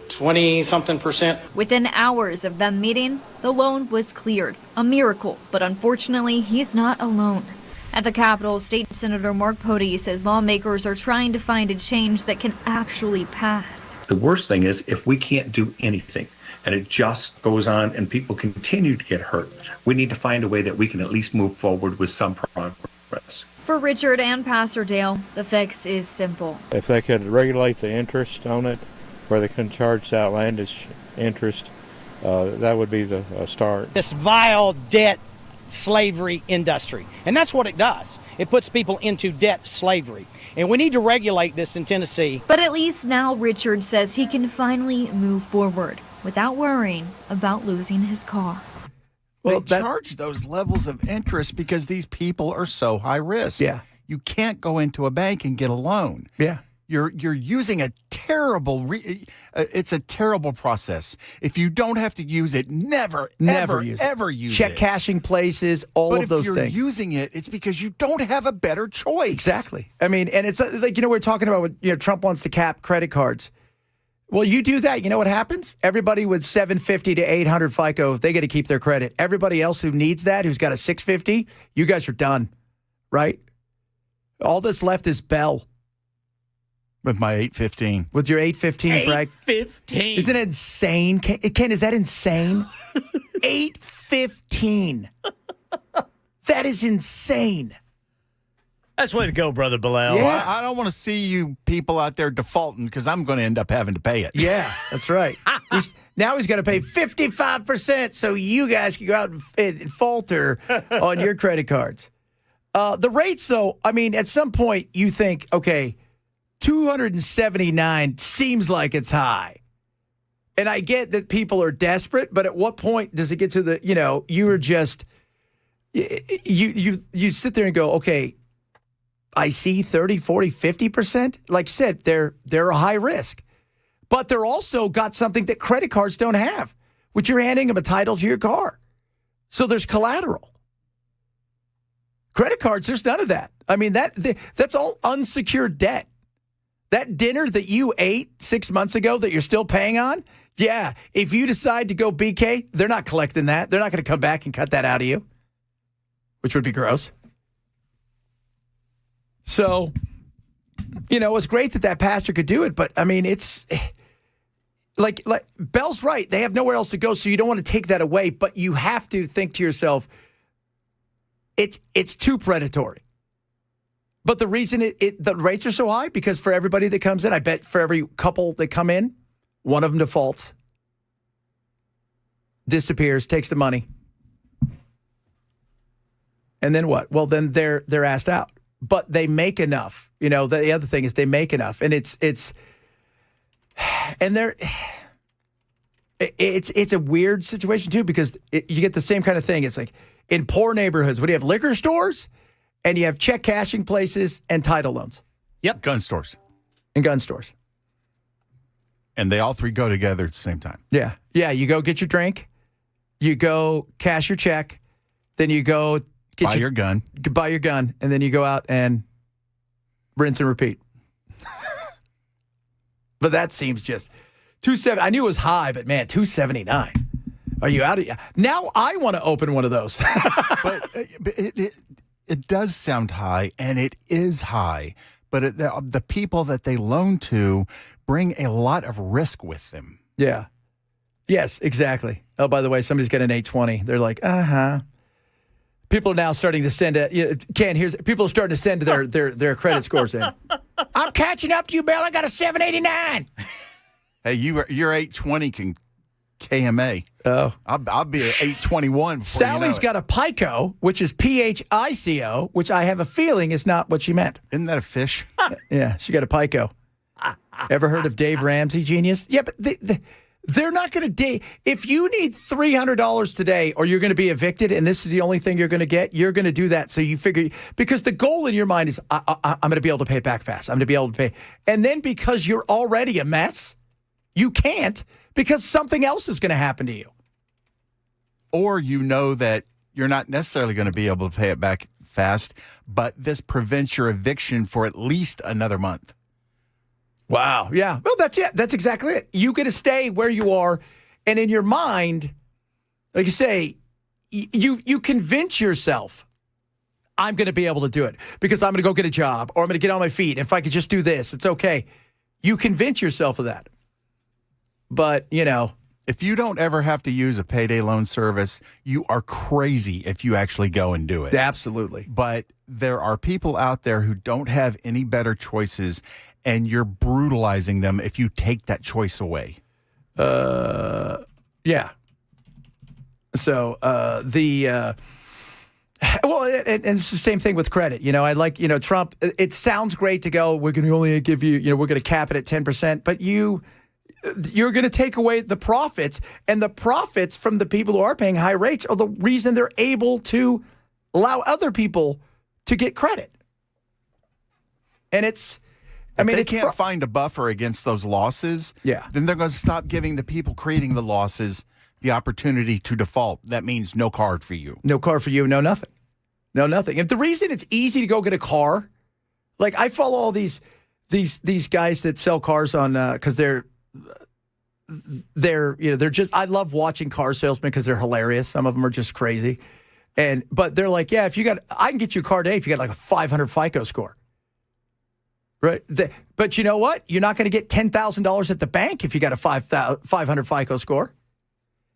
[SPEAKER 11] 20-something%.
[SPEAKER 9] Within hours of them meeting, the loan was cleared. A miracle, but unfortunately, he's not alone. At the Capitol, State Senator Mark Pody says lawmakers are trying to find a change that can actually pass.
[SPEAKER 12] The worst thing is if we can't do anything and it just goes on and people continue to get hurt, we need to find a way that we can at least move forward with some progress.
[SPEAKER 9] For Richard and Pastor Dale, the fix is simple.
[SPEAKER 10] If they could regulate the interest on it, where they couldn't charge outlandish interest, that would be the start.
[SPEAKER 11] This vile debt slavery industry. And that's what it does. It puts people into debt slavery. And we need to regulate this in Tennessee.
[SPEAKER 9] But at least now Richard says he can finally move forward without worrying about losing his car.
[SPEAKER 3] Well, they charge those levels of interest because these people are so high risk.
[SPEAKER 1] Yeah.
[SPEAKER 3] You can't go into a bank and get a loan.
[SPEAKER 1] Yeah.
[SPEAKER 3] You're using a terrible, it's a terrible process. If you don't have to use it, never use it.
[SPEAKER 1] Check cashing places, all of those things.
[SPEAKER 3] But if you're using it, it's because you don't have a better choice.
[SPEAKER 1] Exactly. I mean, and it's like, we're talking about when, Trump wants to cap credit cards. Well, you do that, you know what happens? Everybody with 750 to 800 FICO, they get to keep their credit. Everybody else who needs that, who's got a 650, you guys are done, right? All that's left is Bell.
[SPEAKER 3] With my 815.
[SPEAKER 1] With your 815, Bragg.
[SPEAKER 2] 815.
[SPEAKER 1] Isn't it insane? Ken, is that insane? 815. That is insane.
[SPEAKER 2] That's way to go, Brother Bilal.
[SPEAKER 3] Yeah. Well, I don't want to see you people out there defaulting because I'm going to end up having to pay it.
[SPEAKER 1] Yeah, that's right. Now he's going to pay 55% so you guys can go out and falter on your credit cards. The rates, though, I mean, at some point you think, okay, 279 seems like it's high. And I get that people are desperate, but at what point does it get to the, you are just, you sit there and go, okay, I see 30, 40, 50%. Like you said, they're a high risk. But they're also got something that credit cards don't have, which you're handing them a title to your car. So there's collateral. Credit cards, there's none of that. I mean, that's all unsecured debt. That dinner that you ate 6 months ago that you're still paying on, yeah, if you decide to go BK, they're not collecting that. They're not going to come back and cut that out of you, which would be gross. So, it's great that pastor could do it, but, I mean, it's like Bell's right. They have nowhere else to go, so you don't want to take that away, but you have to think to yourself, it's too predatory. But the reason the rates are so high, because for everybody that comes in, I bet for every couple that come in, one of them defaults, disappears, takes the money. And then what? Well, then they're asked out. But they make enough. You know, the other thing is they make enough. And it's a weird situation too, because you get the same kind of thing. It's like in poor neighborhoods, when you have liquor stores and you have check cashing places and title loans.
[SPEAKER 2] Yep.
[SPEAKER 3] Gun stores.
[SPEAKER 1] And gun stores.
[SPEAKER 3] And they all three go together at the same time.
[SPEAKER 1] Yeah. Yeah. You go get your drink. You go cash your check. Then you go
[SPEAKER 3] buy your gun.
[SPEAKER 1] Buy your gun. And then you go out and rinse and repeat. But that seems just 270. I knew it was high, but man, 279. Are you out of here? Now I want to open one of those.
[SPEAKER 3] But it does sound high, and it is high. But the people that they loan to bring a lot of risk with them.
[SPEAKER 1] Yeah. Yes, exactly. Oh, by the way, somebody's got an 820. They're like, People are now starting to send people are starting to send their credit scores in. I'm catching up to you, Bill. I got a 789.
[SPEAKER 3] Hey, your 820 can KMA.
[SPEAKER 1] Oh,
[SPEAKER 3] I'll be at 821.
[SPEAKER 1] Sally's got a PICO, which is PHICO, which I have a feeling is not what she meant.
[SPEAKER 3] Isn't that a fish?
[SPEAKER 1] Yeah, she got a PICO. Ever heard of Dave Ramsey, genius? Yeah, but they're not going to if you need $300 today or you're going to be evicted and this is the only thing you're going to get, you're going to do that. So you figure, because the goal in your mind is I'm going to be able to pay it back fast. I'm going to be able to pay. And then because you're already a mess, you can't, because something else is going to happen to you.
[SPEAKER 3] Or you know that you're not necessarily going to be able to pay it back fast, but this prevents your eviction for at least another month.
[SPEAKER 1] Wow. Yeah. Well, that's it. That's exactly it. You get to stay where you are. And in your mind, like you say, you convince yourself, I'm going to be able to do it because I'm going to go get a job or I'm going to get on my feet. If I could just do this, it's okay. You convince yourself of that. But,
[SPEAKER 3] if you don't ever have to use a payday loan service, you are crazy if you actually go and do it.
[SPEAKER 1] Absolutely.
[SPEAKER 3] But there are people out there who don't have any better choices, and you're brutalizing them if you take that choice away.
[SPEAKER 1] Yeah. So well, and it's the same thing with credit. I like, Trump, it sounds great to go, we're going to only give you, we're going to cap it at 10%, but you're going to take away the profits, and the profits from the people who are paying high rates are the reason they're able to allow other people to get credit. And if they
[SPEAKER 3] can't find a buffer against those losses, then they're going to stop giving the people creating the losses the opportunity to default. That means no card for you.
[SPEAKER 1] No card for you, no nothing. No nothing. If the reason it's easy to go get a car, like I follow all these guys that sell cars on because they're just, I love watching car salesmen because they're hilarious. Some of them are just crazy. But they're like, yeah, I can get you a car today if you got like a 500 FICO score. Right. But you know what? You're not going to get $10,000 at the bank if you got a 500 FICO score.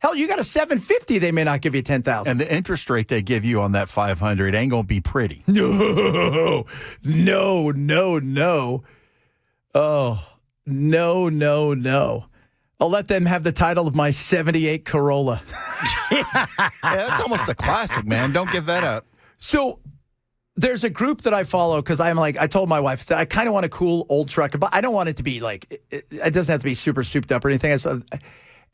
[SPEAKER 1] Hell, you got a 750, they may not give you 10,000.
[SPEAKER 3] And the interest rate they give you on that 500 ain't going to be pretty.
[SPEAKER 1] No. Oh, no. I'll let them have the title of my 78 Corolla.
[SPEAKER 3] Yeah, that's almost a classic, man. Don't give that up.
[SPEAKER 1] So there's a group that I follow because I'm like, I told my wife, I said, I kind of want a cool old truck, but I don't want it to be like, it doesn't have to be super souped up or anything.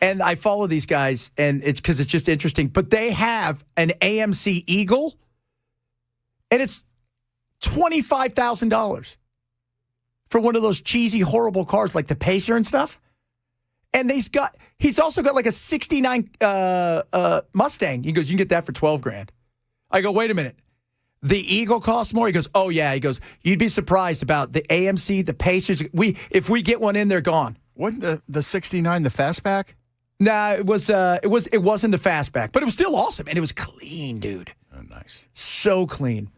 [SPEAKER 1] And I follow these guys, and it's because it's just interesting. But they have an AMC Eagle, and it's $25,000 for one of those cheesy, horrible cars like the Pacer and stuff. And he's also got like a 69 Mustang. He goes, you can get that for $12,000. I go, wait a minute. The Eagle costs more? He goes, oh yeah. He goes, you'd be surprised about the AMC, the Pacers. If we get one in, they're gone.
[SPEAKER 3] Wasn't the 69 the fastback?
[SPEAKER 1] Nah, it wasn't the fastback, but it was still awesome, and it was clean, dude.
[SPEAKER 3] Oh, nice.
[SPEAKER 1] So clean.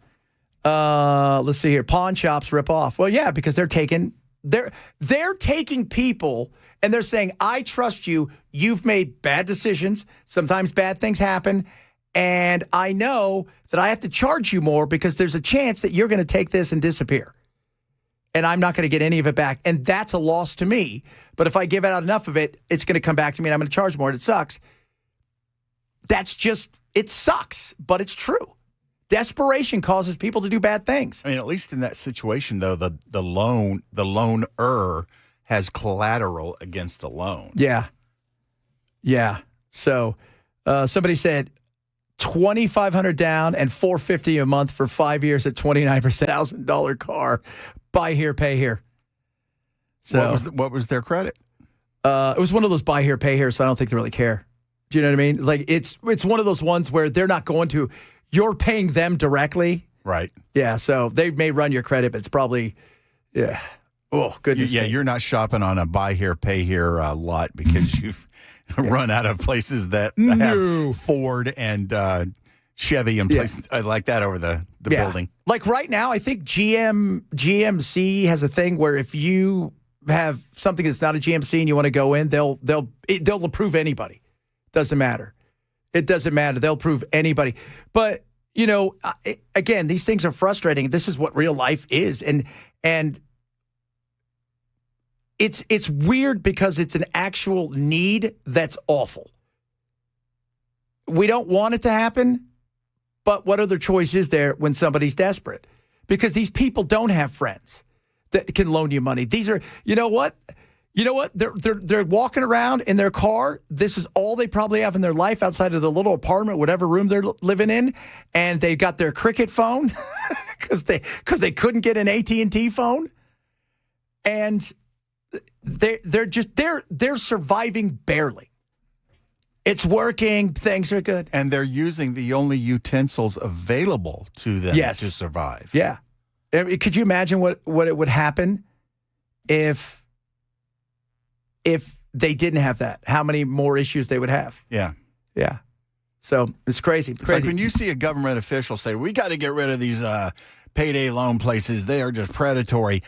[SPEAKER 1] Let's see here. Pawn shops rip off. Well, yeah, because they're taking people and they're saying, I trust you. You've made bad decisions. Sometimes bad things happen. And I know that I have to charge you more because there's a chance that you're going to take this and disappear. And I'm not going to get any of it back. And that's a loss to me. But if I give out enough of it, it's going to come back to me and I'm going to charge more. And it sucks. That's just, it sucks, but it's true. Desperation causes people to do bad things.
[SPEAKER 3] I mean, at least in that situation, though, the loaner has collateral against the loan.
[SPEAKER 1] Yeah. Yeah. So somebody said $2,500 down and $450 a month for 5 years at 29% $1,000 car. Buy here, pay here. So
[SPEAKER 3] what was their credit?
[SPEAKER 1] It was one of those buy here, pay here. So I don't think they really care. Do you know what I mean? Like it's one of those ones where they're not going to. You're paying them directly,
[SPEAKER 3] right?
[SPEAKER 1] Yeah. So they may run your credit, but it's probably Oh goodness.
[SPEAKER 3] Yeah, you're not shopping on a buy here, pay here lot because you've run out of places that have Ford and Chevy and places like that over the building.
[SPEAKER 1] Like right now, I think GMC has a thing where if you have something that's not a GMC and you want to go in, they'll approve anybody. Doesn't matter. It doesn't matter. They'll approve anybody. But you know, again, these things are frustrating. This is what real life is, and it's weird because it's an actual need that's awful. We don't want it to happen. But what other choice is there when somebody's desperate? Because these people don't have friends that can loan you money. These are, you know what? They're walking around in their car. This is all they probably have in their life outside of the little apartment, whatever room they're living in, and they got their Cricket phone because they couldn't get an AT&T phone, and they're surviving barely. It's working. Things are good.
[SPEAKER 3] And they're using the only utensils available to them to survive.
[SPEAKER 1] Yeah. Could you imagine what it would happen if they didn't have that? How many more issues they would have?
[SPEAKER 3] Yeah.
[SPEAKER 1] Yeah. So it's crazy.
[SPEAKER 3] It's like when you see a government official say, we got to get rid of these payday loan places. They are just predatory.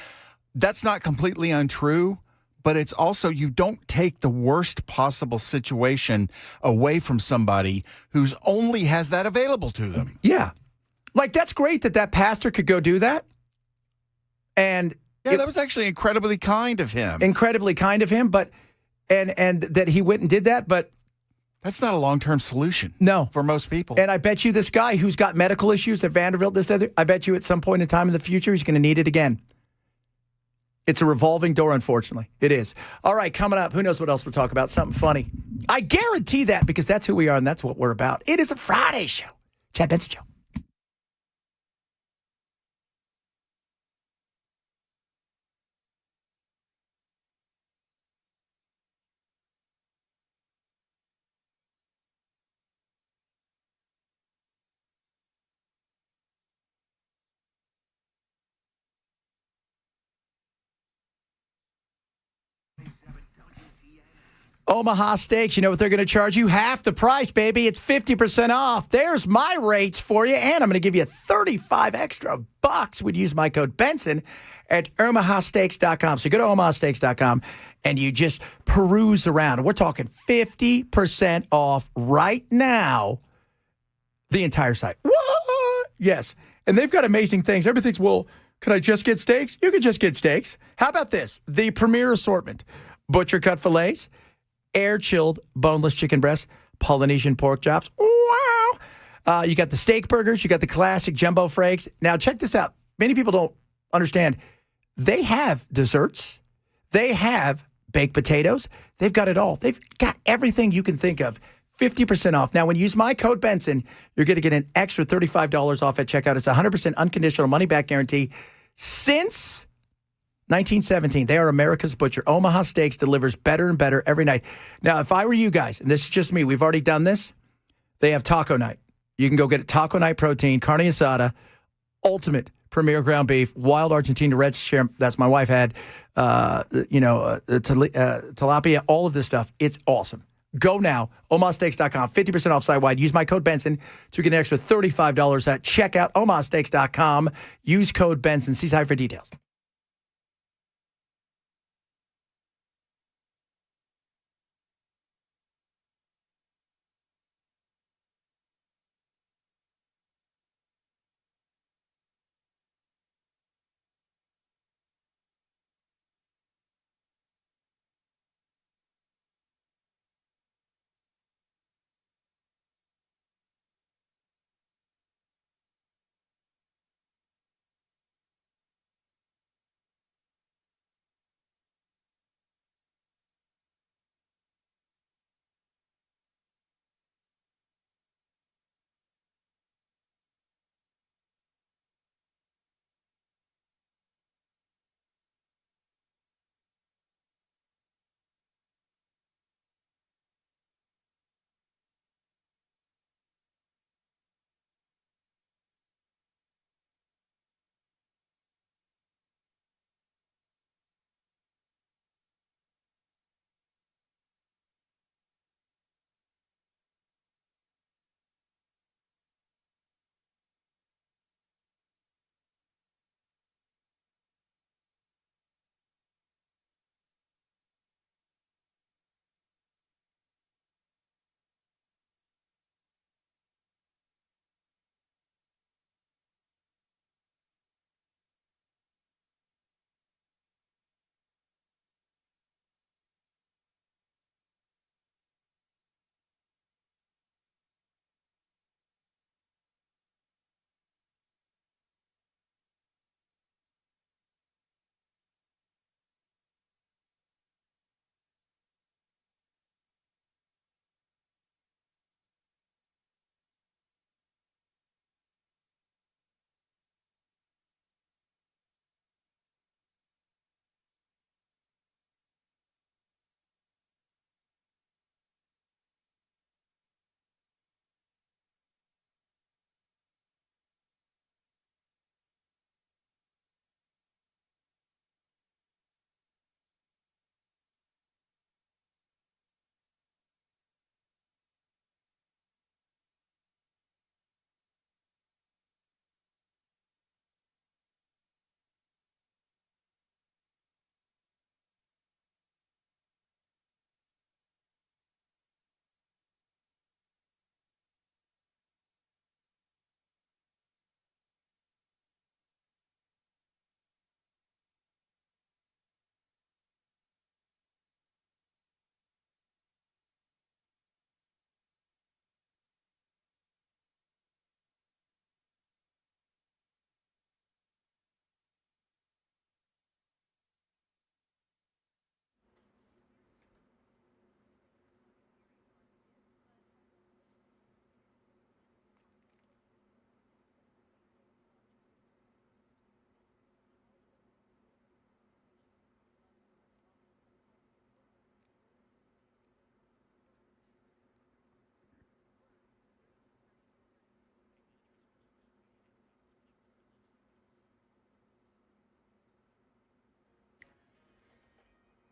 [SPEAKER 3] That's not completely untrue. But it's also, you don't take the worst possible situation away from somebody who's only has that available to them.
[SPEAKER 1] Yeah. Like, that's great that pastor could go do that. And
[SPEAKER 3] yeah, that was actually incredibly kind of him.
[SPEAKER 1] Incredibly kind of him, but and that he went and did that, but
[SPEAKER 3] that's not a long-term solution.
[SPEAKER 1] No.
[SPEAKER 3] For most people.
[SPEAKER 1] And I bet you this guy who's got medical issues at Vanderbilt, I bet you at some point in time in the future, he's going to need it again. It's a revolving door, unfortunately. It is. All right, coming up, who knows what else we'll talk about? Something funny. I guarantee that because that's who we are and that's what we're about. It is a Friday show. Chad Benson Show. Omaha Steaks, you know what they're going to charge you? Half the price, baby. It's 50% off. There's my rates for you, and I'm going to give you 35 extra bucks when you use my code Benson at omahasteaks.com. So you go to omahasteaks.com and you just peruse around. We're talking 50% off right now, the entire site. What? Yes. And they've got amazing things. Everything's, well, can I just get steaks? You can just get steaks. How about this? The premier assortment. Butcher cut fillets, air-chilled boneless chicken breasts, Polynesian pork chops. Wow. You got the steak burgers. You got the classic jumbo frakes. Now, check this out. Many people don't understand. They have desserts. They have baked potatoes. They've got it all. They've got everything you can think of. 50% off. Now, when you use my code Benson, you're going to get an extra $35 off at checkout. It's 100% unconditional money-back guarantee. Since 1917, they are America's butcher. Omaha Steaks delivers better and better every night. Now, if I were you guys, and this is just me, we've already done this, they have taco night. You can go get a taco night protein, carne asada, ultimate premier ground beef, wild Argentina red shrimp. That's my wife had, tilapia, all of this stuff. It's awesome. Go now, omahasteaks.com, 50% off site-wide. Use my code Benson to get an extra $35 at checkout, omahasteaks.com. Use code Benson. See site for details.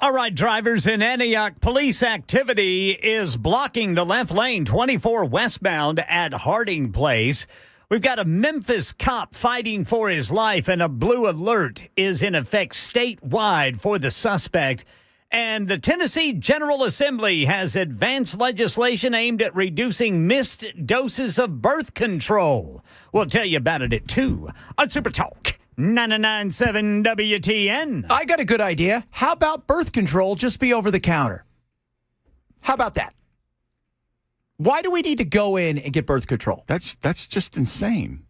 [SPEAKER 2] All right, drivers in Antioch, police activity is blocking the left lane 24 westbound at Harding Place. We've got a Memphis cop fighting for his life, and a blue alert is in effect statewide for the suspect. And the Tennessee General Assembly has advanced legislation aimed at reducing missed doses of birth control. We'll tell you about it at 2 on Super Talk 99.7 WTN.
[SPEAKER 1] I got a good idea. How about birth control just be over the counter? How about that? Why do we need to go in and get birth control?
[SPEAKER 3] That's just insane.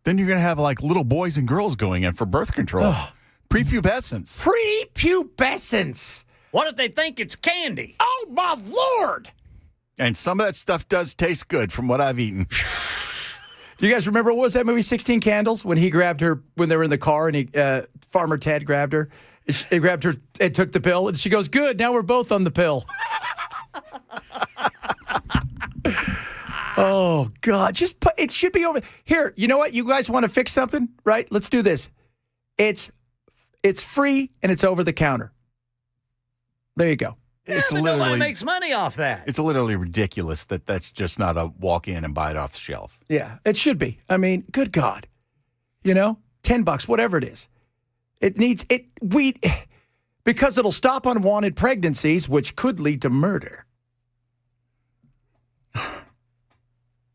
[SPEAKER 3] Then you're going to have like little boys and girls going in for birth control. Prepubescence.
[SPEAKER 1] Prepubescence.
[SPEAKER 2] What if they think it's candy?
[SPEAKER 1] Oh, my Lord.
[SPEAKER 3] And some of that stuff does taste good from what I've eaten.
[SPEAKER 1] Do you guys remember, what was that movie, 16 Candles, when he grabbed her when they were in the car and Farmer Ted grabbed her? He grabbed her and took the pill, and she goes, good, now we're both on the pill. Oh, God. It should be over. Here, you know what? You guys want to fix something, right? Let's do this. It's free, and it's over the counter. There you go.
[SPEAKER 3] It's
[SPEAKER 2] but
[SPEAKER 3] literally
[SPEAKER 2] nobody makes money off that.
[SPEAKER 3] It's literally ridiculous that that's just not a walk in and buy it off the shelf.
[SPEAKER 1] Yeah, it should be. I mean, good God. You know, $10, whatever it is. Because it'll stop unwanted pregnancies, which could lead to murder.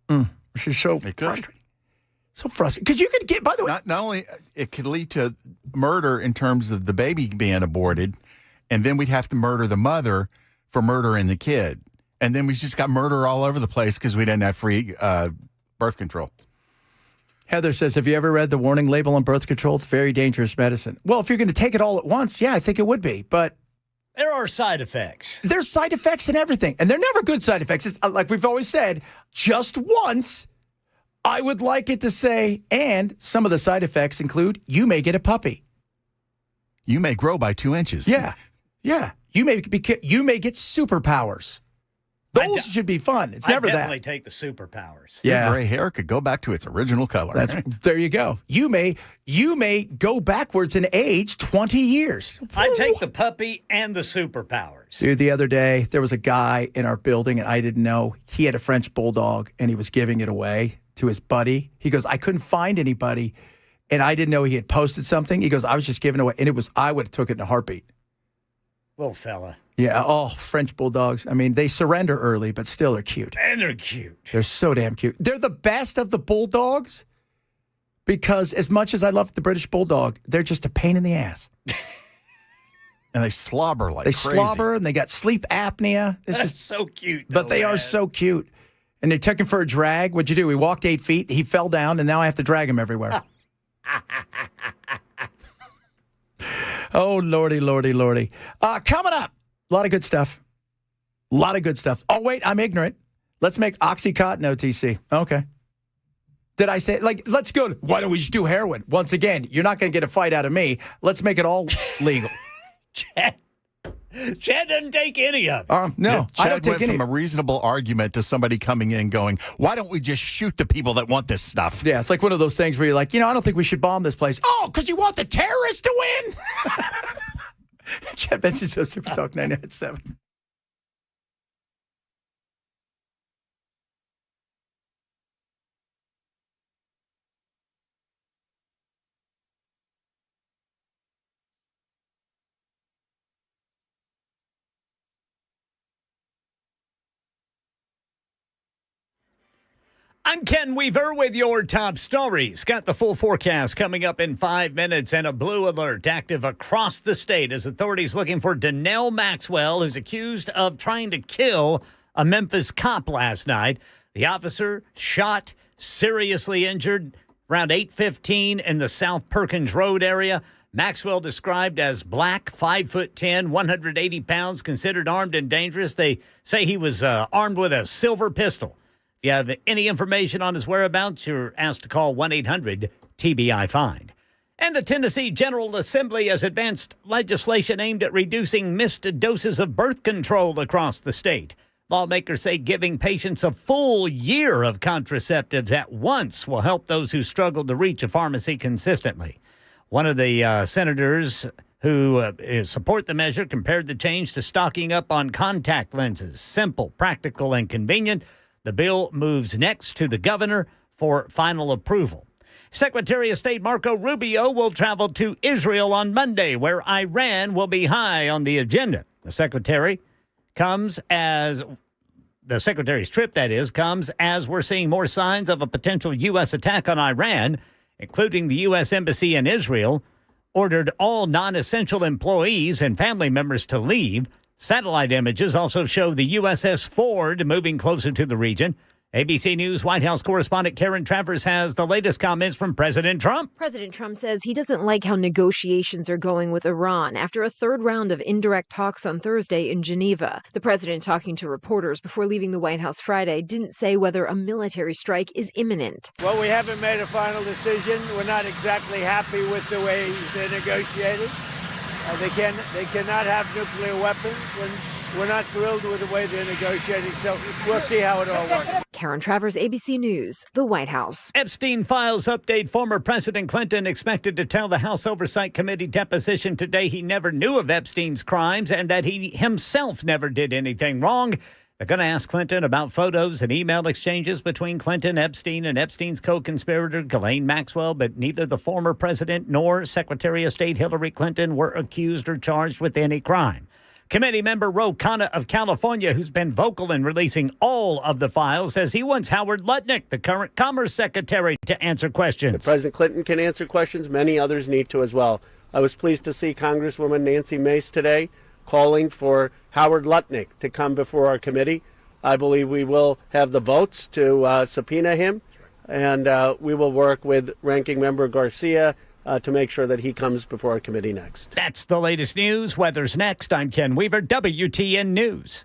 [SPEAKER 1] Which is so frustrating. So frustrating. Because you could get, by the way.
[SPEAKER 3] Not only it could lead to murder in terms of the baby being aborted, and then we'd have to murder the mother for murdering the kid. And then we just got murder all over the place because we didn't have free birth control.
[SPEAKER 1] Heather says, have you ever read the warning label on birth control? It's very dangerous medicine. Well, if you're going to take it all at once, yeah, I think it would be. But
[SPEAKER 2] there are side effects.
[SPEAKER 1] There's side effects in everything. And they're never good side effects. It's, like we've always said, just once. I would like it to say, and some of the side effects include, you may get a puppy.
[SPEAKER 3] You may grow by 2 inches.
[SPEAKER 1] Yeah. Yeah. You may get superpowers. Those should be fun. It's never that.
[SPEAKER 2] I definitely take the superpowers.
[SPEAKER 3] Yeah. Your gray hair could go back to its original color.
[SPEAKER 1] There you go. You may go backwards in age 20 years.
[SPEAKER 2] I take the puppy and the superpowers.
[SPEAKER 1] Dude, the other day, there was a guy in our building, and I didn't know he had a French bulldog, and he was giving it away to his buddy. He goes, I couldn't find anybody, and I didn't know he had posted something. He goes, I was just giving it away, and I would have took it in a heartbeat.
[SPEAKER 2] Little fella.
[SPEAKER 1] Yeah. Oh, French bulldogs. I mean, they surrender early, but still they're cute.
[SPEAKER 2] And they're cute.
[SPEAKER 1] They're so damn cute. They're the best of the bulldogs because as much as I love the British bulldog, they're just a pain in the ass.
[SPEAKER 3] And they slobber like crazy.
[SPEAKER 1] They slobber and they got sleep apnea. It's
[SPEAKER 2] That's
[SPEAKER 1] just
[SPEAKER 2] so cute. Though,
[SPEAKER 1] but they are so cute. And they took him for a drag. What'd you do? He walked 8 feet. He fell down, and now I have to drag him everywhere. Oh, lordy, lordy, lordy. Coming up, a lot of good stuff. A lot of good stuff. Oh, wait, I'm ignorant. Let's make Oxycontin OTC. Okay. Did I say, let's go. Why don't we just do heroin? Once again, you're not going to get a fight out of me. Let's make it all legal.
[SPEAKER 2] Chad doesn't take any of it.
[SPEAKER 1] No,
[SPEAKER 3] yeah,
[SPEAKER 1] I don't take
[SPEAKER 3] went
[SPEAKER 1] any.
[SPEAKER 3] From a reasonable argument to somebody coming in going, why don't we just shoot the people that want this stuff?
[SPEAKER 1] Yeah, it's like one of those things where you're like, I don't think we should bomb this place. Oh, because you want the terrorists to win? Chad Benson, Super Talk 99.7.
[SPEAKER 2] I'm Ken Weaver with your top stories. Got the full forecast coming up in 5 minutes and a blue alert active across the state as authorities looking for Donnell Maxwell, who's accused of trying to kill a Memphis cop last night. The officer shot, seriously injured around 8:15 in the South Perkins Road area. Maxwell described as black, 5'10", 180 pounds, considered armed and dangerous. They say he was armed with a silver pistol. If you have any information on his whereabouts, you're asked to call 1-800-TBI-FIND. And the Tennessee General Assembly has advanced legislation aimed at reducing missed doses of birth control across the state. Lawmakers say giving patients a full year of contraceptives at once will help those who struggle to reach a pharmacy consistently. One of the senators who support the measure, compared the change to stocking up on contact lenses. Simple, practical, and convenient. The bill moves next to the governor for final approval. Secretary of State Marco Rubio will travel to Israel on Monday, where Iran will be high on the agenda. The secretary's trip, that is, comes as we're seeing more signs of a potential U.S. attack on Iran, including the U.S. Embassy in Israel, ordered all non-essential employees and family members to leave. Satellite images also show the USS Ford moving closer to the region. ABC News White House correspondent Karen Travers has the latest comments from President Trump.
[SPEAKER 13] President Trump says he doesn't like how negotiations are going with Iran after a third round of indirect talks on Thursday in Geneva. The president, talking to reporters before leaving the White House Friday, didn't say whether a military strike is imminent.
[SPEAKER 14] Well, we haven't made a final decision. We're not exactly happy with the way they negotiated. They cannot have nuclear weapons. We're not thrilled with the way they're negotiating, so we'll see how it all works.
[SPEAKER 13] Karen Travers, ABC News, the White House.
[SPEAKER 2] Epstein files update. Former President Clinton expected to tell the House Oversight Committee deposition today he never knew of Epstein's crimes and that he himself never did anything wrong. They're going to ask Clinton about photos and email exchanges between Clinton, Epstein, and Epstein's co-conspirator, Ghislaine Maxwell, but neither the former president nor Secretary of State Hillary Clinton were accused or charged with any crime. Committee member Ro Khanna of California, who's been vocal in releasing all of the files, says he wants Howard Lutnick, the current Commerce Secretary, to answer questions.
[SPEAKER 6] President Clinton can answer questions. Many others need to as well. I was pleased to see Congresswoman Nancy Mace today calling for Howard Lutnick to come before our committee. I believe we will have the votes to subpoena him, and we will work with Ranking Member Garcia to make sure that he comes before our committee next.
[SPEAKER 2] That's the latest news. Weather's next. I'm Ken Weaver, WTN News.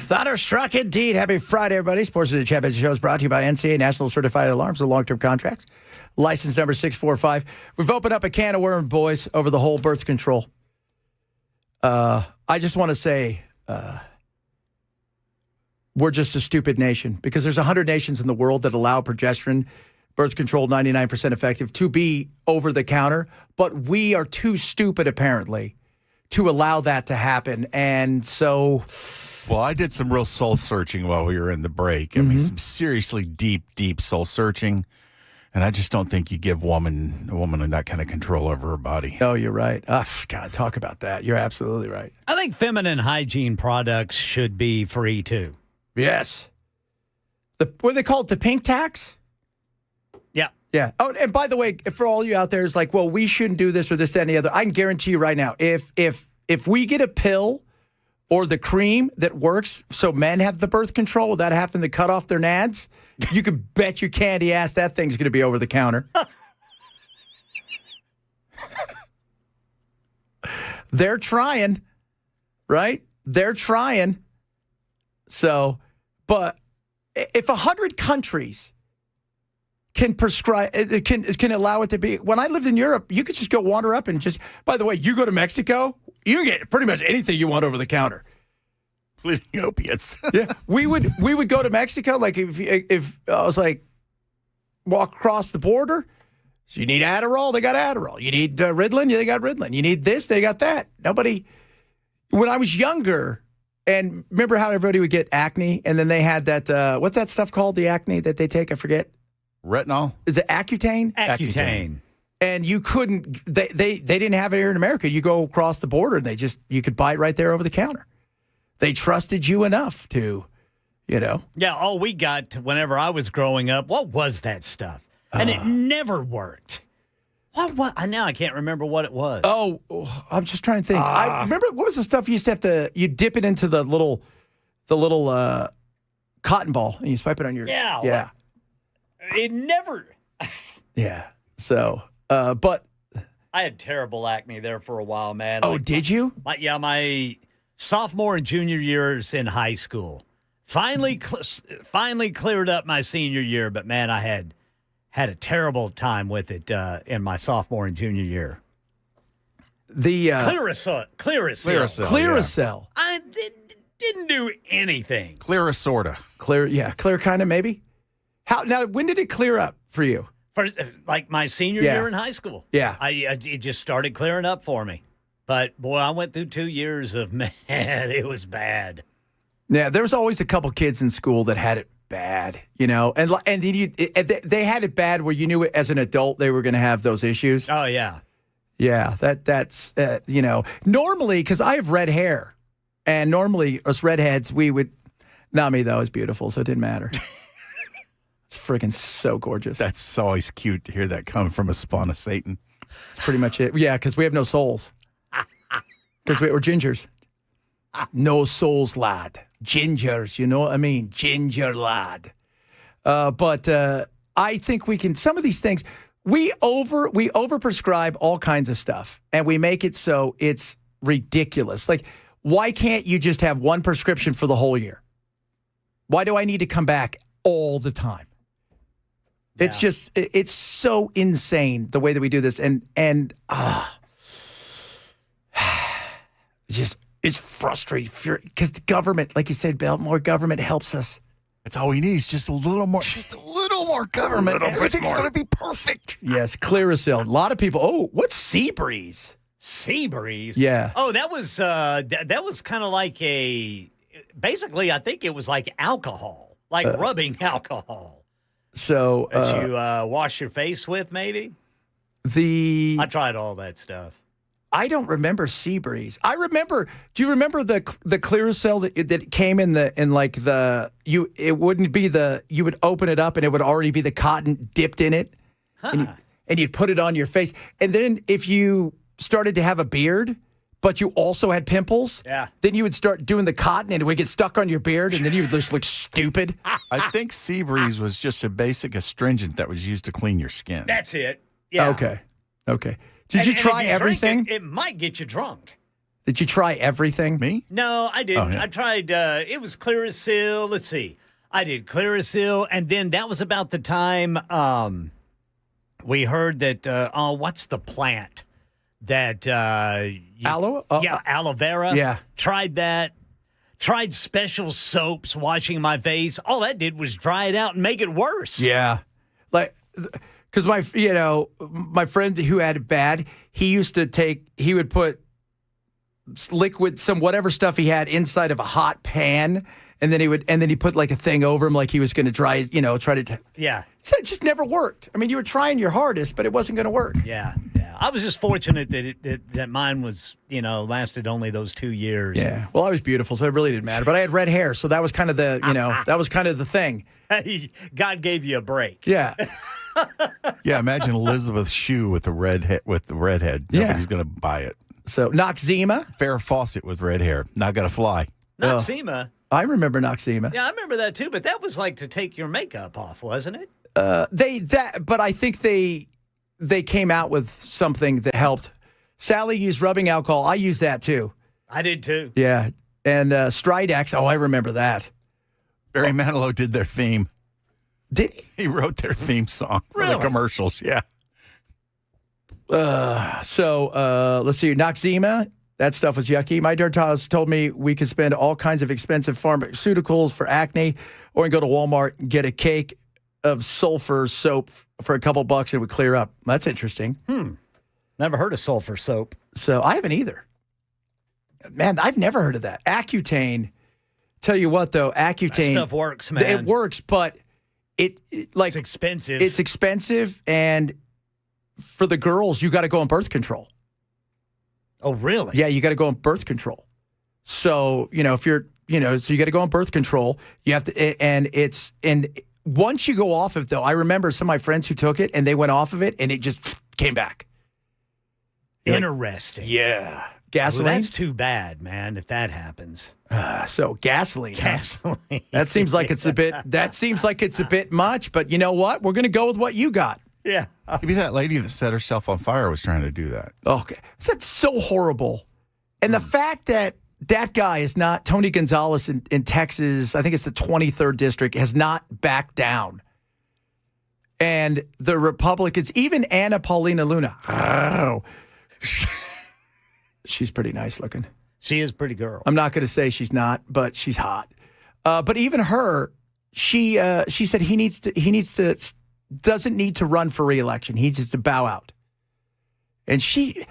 [SPEAKER 1] Thunderstruck indeed. Happy Friday, everybody. Sports of the Championship Show is brought to you by NCA National Certified Alarms with long-term contracts. License number 645. We've opened up a can of worms, boys, over the whole birth control. I just want to say we're just a stupid nation because there's 100 nations in the world that allow progesterone, birth control, 99% effective, to be over the counter. But we are too stupid, apparently, to allow that to happen. And so...
[SPEAKER 3] Well, I did some real soul searching while we were in the break. I mean, some seriously deep soul searching. And I just don't think you give a woman that kind of control over her body.
[SPEAKER 1] Oh, you're right. God, talk about that. You're absolutely right.
[SPEAKER 2] I think feminine hygiene products should be free, too.
[SPEAKER 1] Yes. What do they call it? The pink tax?
[SPEAKER 2] Yeah.
[SPEAKER 1] Yeah. Oh, and by the way, for all you out there, it's like, well, we shouldn't do this or this, that, and the other. I can guarantee you right now, if we get a pill or the cream that works so men have the birth control without having to cut off their nads, you can bet your candy ass that thing's going to be over the counter. They're trying, right? They're trying. So, but if 100 countries can prescribe, can allow it to be. When I lived in Europe, you could just go wander up and just, by the way, you go to Mexico, you get pretty much anything you want over the counter.
[SPEAKER 3] Including opiates.
[SPEAKER 1] Yeah. We would go to Mexico, like if I was like, walk across the border. So you need Adderall, they got Adderall. You need Ritalin, they got Ritalin. You need this, they got that. Nobody, when I was younger, and remember how everybody would get acne, and then they had that, what's that stuff called, the acne that they take? I forget.
[SPEAKER 3] Retinol?
[SPEAKER 1] Is it Accutane?
[SPEAKER 2] Accutane.
[SPEAKER 1] And you couldn't, they didn't have it here in America. You go across the border and you could buy it right there over the counter. They trusted you enough to, Yeah,
[SPEAKER 2] all we got whenever I was growing up, what was that stuff? And it never worked. What? Now I can't remember what it was.
[SPEAKER 1] Oh, I'm just trying to think. I remember, what was the stuff you used to have to, you dip it into the little cotton ball and you swipe it on your.
[SPEAKER 2] Yeah. It never.
[SPEAKER 1] Yeah. So, but.
[SPEAKER 2] I had terrible acne there for a while, man.
[SPEAKER 1] Oh, did you?
[SPEAKER 2] My sophomore and junior years in high school. Finally cleared up my senior year, but man, I had a terrible time with it in my sophomore and junior year.
[SPEAKER 1] The
[SPEAKER 2] Clearasil.
[SPEAKER 1] Yeah.
[SPEAKER 2] I didn't do anything.
[SPEAKER 3] Clear sorta.
[SPEAKER 1] Clear kind of maybe. When did it clear up for you?
[SPEAKER 2] First, like my senior year in high school.
[SPEAKER 1] Yeah.
[SPEAKER 2] It just started clearing up for me. But, boy, I went through 2 years of, man, it was bad.
[SPEAKER 1] Yeah, there was always a couple kids in school that had it bad, and they had it bad where you knew it as an adult they were going to have those issues.
[SPEAKER 2] Oh, yeah.
[SPEAKER 1] Yeah, that's, normally, because I have red hair, and normally us redheads, we would, not me though, it's beautiful, so it didn't matter. It's freaking so gorgeous.
[SPEAKER 3] That's always cute to hear that come from a spawn of Satan.
[SPEAKER 1] That's pretty much it. Yeah, because we have no souls. Because we're gingers. No souls, lad. Gingers, you know what I mean? Ginger lad. But I think we can, some of these things, we overprescribe all kinds of stuff, and we make it so it's ridiculous. Like, why can't you just have one prescription for the whole year? Why do I need to come back all the time? It's just, it's so insane the way that we do this. It's frustrating because the government, like you said, Bill, more government helps us.
[SPEAKER 3] That's all we need is just a little more government. Everything's going to be perfect.
[SPEAKER 1] Yes, Clearasil. A lot of people, what's Sea Breeze?
[SPEAKER 2] Sea Breeze?
[SPEAKER 1] Yeah.
[SPEAKER 2] Oh, that was kind of like basically, I think it was like alcohol, like rubbing alcohol.
[SPEAKER 1] So.
[SPEAKER 2] That you wash your face with, maybe? I tried all that stuff.
[SPEAKER 1] I don't remember Sea Breeze. I remember. Do you remember the Clearasil that came it wouldn't be you would open it up and it would already be the cotton dipped in it, and you'd put it on your face. And then if you started to have a beard, but you also had pimples, then you would start doing the cotton and it would get stuck on your beard, and then you would just look stupid.
[SPEAKER 3] I think Sea Breeze was just a basic astringent that was used to clean your skin.
[SPEAKER 2] That's it. Yeah.
[SPEAKER 1] Okay. Did you try everything?
[SPEAKER 2] It might get you drunk.
[SPEAKER 1] Did you try everything?
[SPEAKER 3] Me?
[SPEAKER 2] No, I didn't.
[SPEAKER 3] Oh, yeah.
[SPEAKER 2] I tried, it was Clearasil. Let's see. I did Clearasil, and then that was about the time we heard that, what's the plant? That,
[SPEAKER 1] Aloe?
[SPEAKER 2] aloe vera.
[SPEAKER 1] Yeah.
[SPEAKER 2] Tried that. Tried special soaps washing my face. All that did was dry it out and make it worse.
[SPEAKER 1] Yeah. Like, because my friend who had it bad, he would put liquid, some whatever stuff he had inside of a hot pan, and then he put like a thing over him, like he was going to try to.
[SPEAKER 2] Yeah.
[SPEAKER 1] So it just never worked. I mean, you were trying your hardest, but it wasn't going to work.
[SPEAKER 2] Yeah. I was just fortunate that mine was, lasted only those 2 years.
[SPEAKER 1] Yeah. Well, I was beautiful, so it really didn't matter. But I had red hair, so that was kind of the, that was kind of the thing.
[SPEAKER 2] God gave you a break.
[SPEAKER 1] Yeah.
[SPEAKER 3] Yeah, imagine Elizabeth Shue with the redhead. Nobody's going to buy it.
[SPEAKER 1] So Noxzema,
[SPEAKER 3] Farrah Fawcett with red hair, not going to fly.
[SPEAKER 2] Noxzema.
[SPEAKER 1] I remember Noxzema.
[SPEAKER 2] Yeah, I remember that too. But that was like to take your makeup off, wasn't it?
[SPEAKER 1] But I think they came out with something that helped. Sally used rubbing alcohol. I used that too.
[SPEAKER 2] I did too.
[SPEAKER 1] Yeah, and Stridex. Oh, I remember that.
[SPEAKER 3] Barry Manilow did their theme.
[SPEAKER 1] Did he?
[SPEAKER 3] He wrote their theme song for the commercials. Yeah.
[SPEAKER 1] So let's see. Noxzema. That stuff was yucky. My dermatologist told me we could spend all kinds of expensive pharmaceuticals for acne, or we can go to Walmart and get a cake of sulfur soap for a couple bucks and it would clear up. That's interesting.
[SPEAKER 2] Never heard of sulfur soap.
[SPEAKER 1] So I haven't either. Man, I've never heard of that. Accutane. Tell you what, though, Accutane.
[SPEAKER 2] That stuff works, man.
[SPEAKER 1] It works, but it's
[SPEAKER 2] expensive.
[SPEAKER 1] It's expensive, and for the girls, you got to go on birth control.
[SPEAKER 2] Oh, really?
[SPEAKER 1] Yeah, you got to go on birth control. So, if you're, so you got to go on birth control. You have to, and once you go off of it, though, I remember some of my friends who took it and they went off of it and it just came back.
[SPEAKER 2] Interesting.
[SPEAKER 1] Yeah. Gasoline?
[SPEAKER 2] Well, that's too bad, man, if that happens.
[SPEAKER 1] So gasoline.
[SPEAKER 2] Gasoline.
[SPEAKER 1] That seems like it's a bit much, but you know what? We're going to go with what you got.
[SPEAKER 2] Yeah.
[SPEAKER 3] Maybe that lady that set herself on fire was trying to do that.
[SPEAKER 1] Okay. That's so horrible. And the fact that guy is not, Tony Gonzalez in Texas, I think it's the 23rd district, has not backed down. And the Republicans, even Anna Paulina Luna, she's pretty nice looking.
[SPEAKER 2] She is a pretty girl.
[SPEAKER 1] I'm not going to say she's not, but she's hot. But even her, she said he doesn't need to run for re-election. He needs to bow out. And you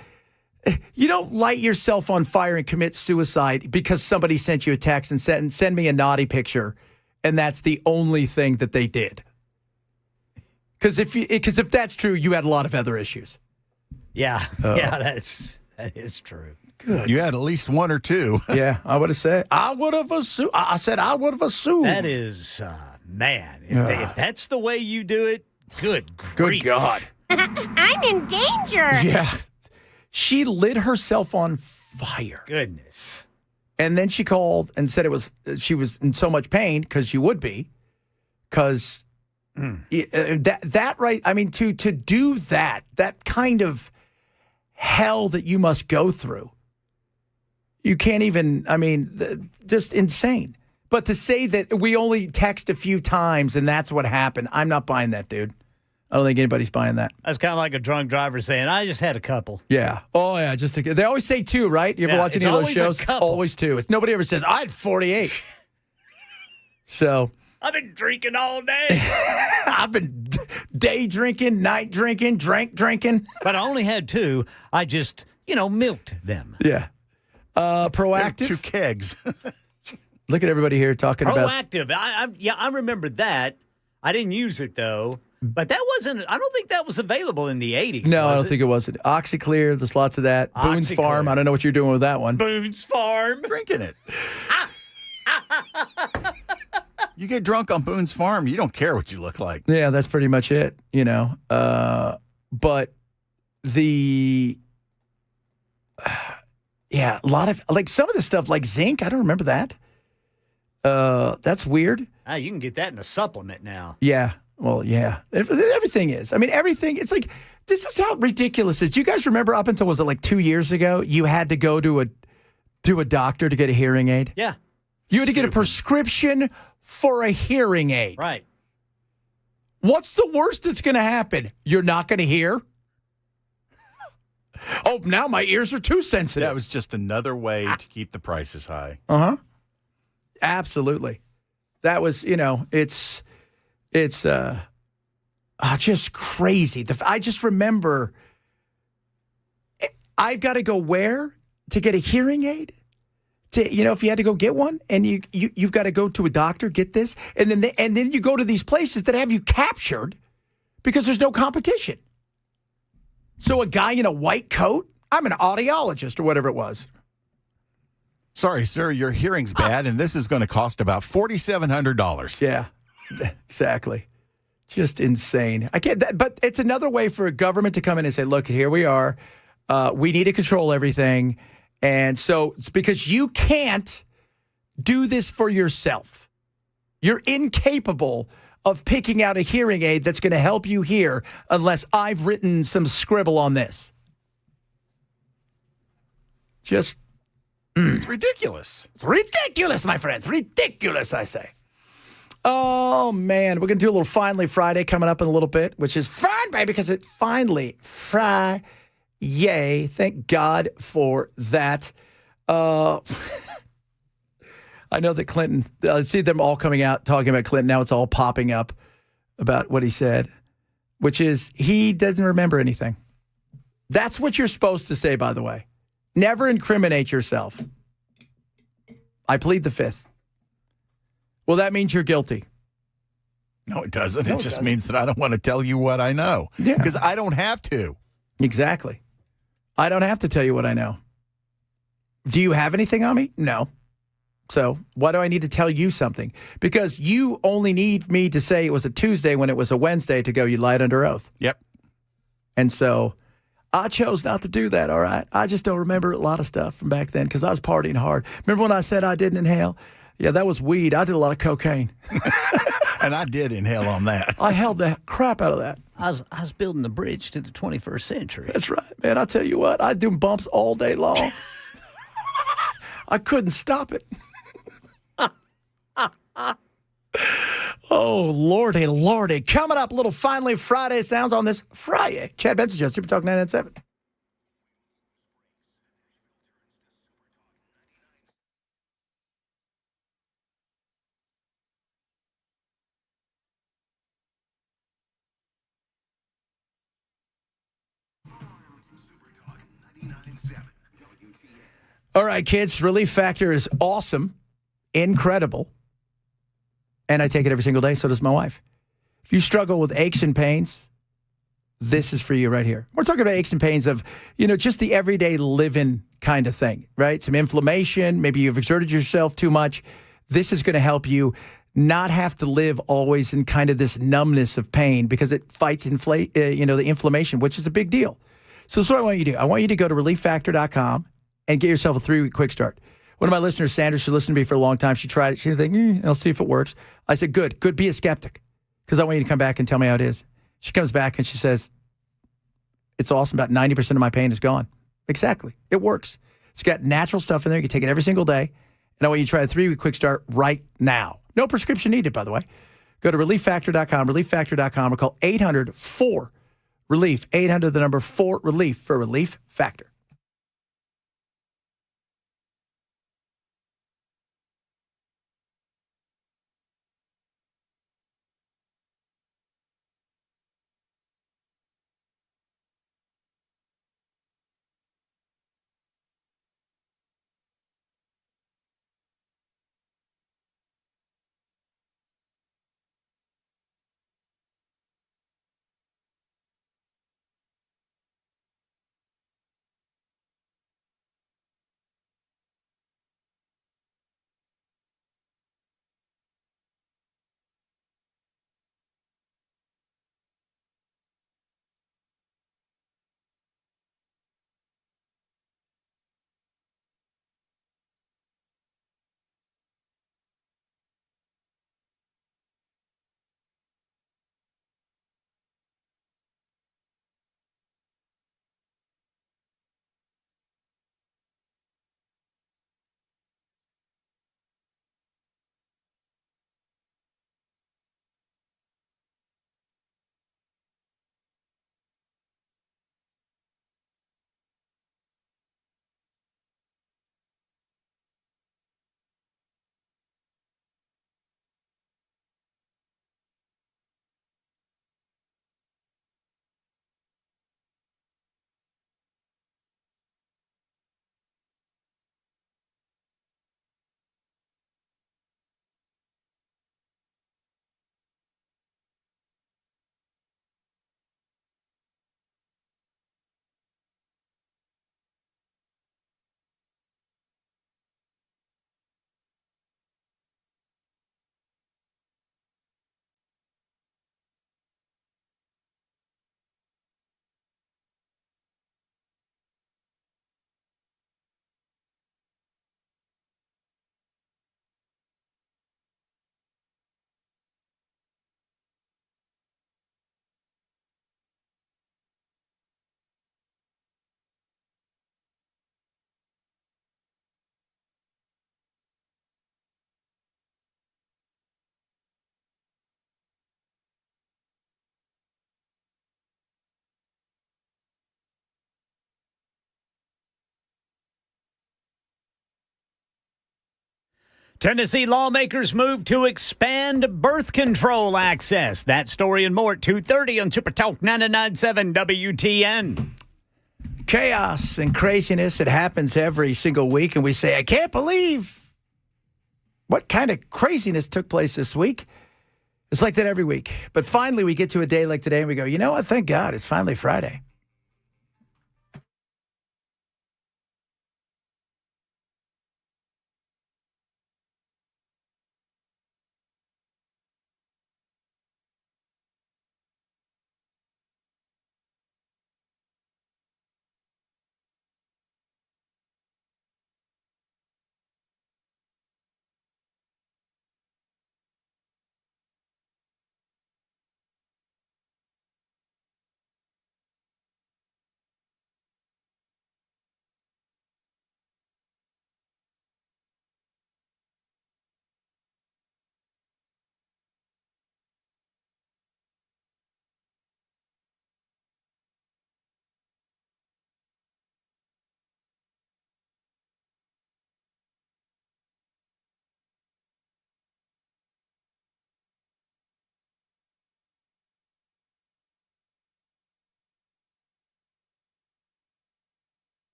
[SPEAKER 1] don't light yourself on fire and commit suicide because somebody sent you a text and send me a naughty picture, and that's the only thing that they did. Because if that's true, you had a lot of other issues.
[SPEAKER 2] Yeah, that is true.
[SPEAKER 1] Good.
[SPEAKER 3] You had at least one or two.
[SPEAKER 1] Yeah, I would have said. I would have assumed. I said I would have assumed.
[SPEAKER 2] That is, man. If that's the way you do it, good grief.
[SPEAKER 1] Good God.
[SPEAKER 15] I'm in danger.
[SPEAKER 1] Yeah. She lit herself on fire.
[SPEAKER 2] Goodness.
[SPEAKER 1] And then she called and said she was in so much pain, because she would be, because that right. I mean, to do that kind of hell that you must go through, you can't even. I mean, just insane. But to say that we only text a few times and that's what happened, I'm not buying that, dude. I don't think anybody's buying that.
[SPEAKER 2] That's kind of like a drunk driver saying, I just had a couple.
[SPEAKER 1] Yeah. Oh, yeah. They always say two, right? You ever watch any of those shows? It's always two. Nobody ever says, I had 48. So.
[SPEAKER 2] I've been drinking all day.
[SPEAKER 1] I've been day drinking, night drinking, drinking.
[SPEAKER 2] But I only had two. I just, milked them.
[SPEAKER 1] Yeah. Proactive.
[SPEAKER 3] Two kegs.
[SPEAKER 1] Look at everybody here talking about.
[SPEAKER 2] Proactive. I remember that. I didn't use it, though. But that wasn't, I don't think that was available in the 80s.
[SPEAKER 1] No, I don't think it was. Oxyclear, there's lots of that. Boone's Farm, I don't know what you're doing with that one.
[SPEAKER 2] Boone's Farm.
[SPEAKER 3] Drinking it. You get drunk on Boone's Farm, you don't care what you look like.
[SPEAKER 1] Yeah, that's pretty much it, But a lot of, like some of the stuff like zinc, I don't remember that. That's weird.
[SPEAKER 2] You can get that in a supplement now.
[SPEAKER 1] Yeah. Well, yeah. Everything is. I mean, everything. It's like, this is how ridiculous it is. Do you guys remember up until, was it like 2 years ago, you had to go to to a doctor to get a hearing aid?
[SPEAKER 2] Yeah.
[SPEAKER 1] You had to get a prescription for a hearing aid.
[SPEAKER 2] Right.
[SPEAKER 1] What's the worst that's going to happen? You're not going to hear? Oh, now my ears are too sensitive.
[SPEAKER 3] That was just another way to keep the prices high.
[SPEAKER 1] Uh-huh. Absolutely. That was, it's just crazy. I just remember I've got to go where to get a hearing aid? If you had to go get one and you've got to go to a doctor, get this, and then you go to these places that have you captured because there's no competition. So a guy in a white coat, I'm an audiologist or whatever it was.
[SPEAKER 3] Sorry, sir, your hearing's bad, and this is going to cost about $4,700.
[SPEAKER 1] Yeah, exactly. Just insane. I can't. But it's another way for a government to come in and say, "Look, here we are. We need to control everything." And so it's because you can't do this for yourself. You're incapable of picking out a hearing aid that's going to help you hear unless I've written some scribble on this. Just.
[SPEAKER 3] It's ridiculous.
[SPEAKER 1] It's ridiculous, my friends. Ridiculous, I say. Oh, man. We're going to do a little Finally Friday coming up in a little bit, which is fun, baby, because it's finally Friday. Yay. Thank God for that. I know that Clinton, I see them all coming out talking about Clinton. Now it's all popping up about what he said, which is he doesn't remember anything. That's what you're supposed to say, by the way. Never incriminate yourself. I plead the fifth. Well, that means you're guilty.
[SPEAKER 3] No, it doesn't. It just means that I don't want to tell you what I know.
[SPEAKER 1] Yeah.
[SPEAKER 3] Because I don't have to.
[SPEAKER 1] Exactly. I don't have to tell you what I know. Do you have anything on me? No. So why do I need to tell you something? Because you only need me to say it was a Tuesday when it was a Wednesday to go, you lied under oath.
[SPEAKER 3] Yep.
[SPEAKER 1] And so I chose not to do that, all right? I just don't remember a lot of stuff from back then because I was partying hard. Remember when I said I didn't inhale? Yeah, that was weed. I did a lot of cocaine.
[SPEAKER 3] And I did inhale on that.
[SPEAKER 1] I held the crap out of that.
[SPEAKER 2] I was building the bridge to the 21st century.
[SPEAKER 1] That's right, man. I tell you what, I do bumps all day long. I couldn't stop it. Oh, Lordy, Lordy. Coming up, a little Finally Friday sounds on this Friday. Chad Benson Show, Super Talk 997. All right, kids, Relief Factor is awesome, incredible, and I take it every single day. So does my wife. If you struggle with aches and pains, this is for you right here. We're talking about aches and pains of, just the everyday living kind of thing, right? Some inflammation, maybe you've exerted yourself too much. This is going to help you not have to live always in kind of this numbness of pain because it fights the inflammation, which is a big deal. So that's what I want you to do. I want you to go to relieffactor.com and get yourself a 3-week quick start. One of my listeners, Sandra, she listened to me for a long time. She tried it. She think, I'll see if it works. I said, good, be a skeptic because I want you to come back and tell me how it is. She comes back and she says, it's awesome. About 90% of my pain is gone. Exactly. It works. It's got natural stuff in there. You can take it every single day. And I want you to try a 3-week quick start right now. No prescription needed, by the way. Go to relieffactor.com, relieffactor.com, or call 800-4-RELIEF, 800 the number 4-RELIEF for Relief Factor.
[SPEAKER 2] Tennessee lawmakers move to expand birth control access. That story and more at 2:30 on Super Talk 99.7 WTN.
[SPEAKER 1] Chaos and craziness, it happens every single week, and we say, I can't believe what kind of craziness took place this week. It's like that every week. But finally, we get to a day like today, and we go, you know what? Thank God, it's finally Friday.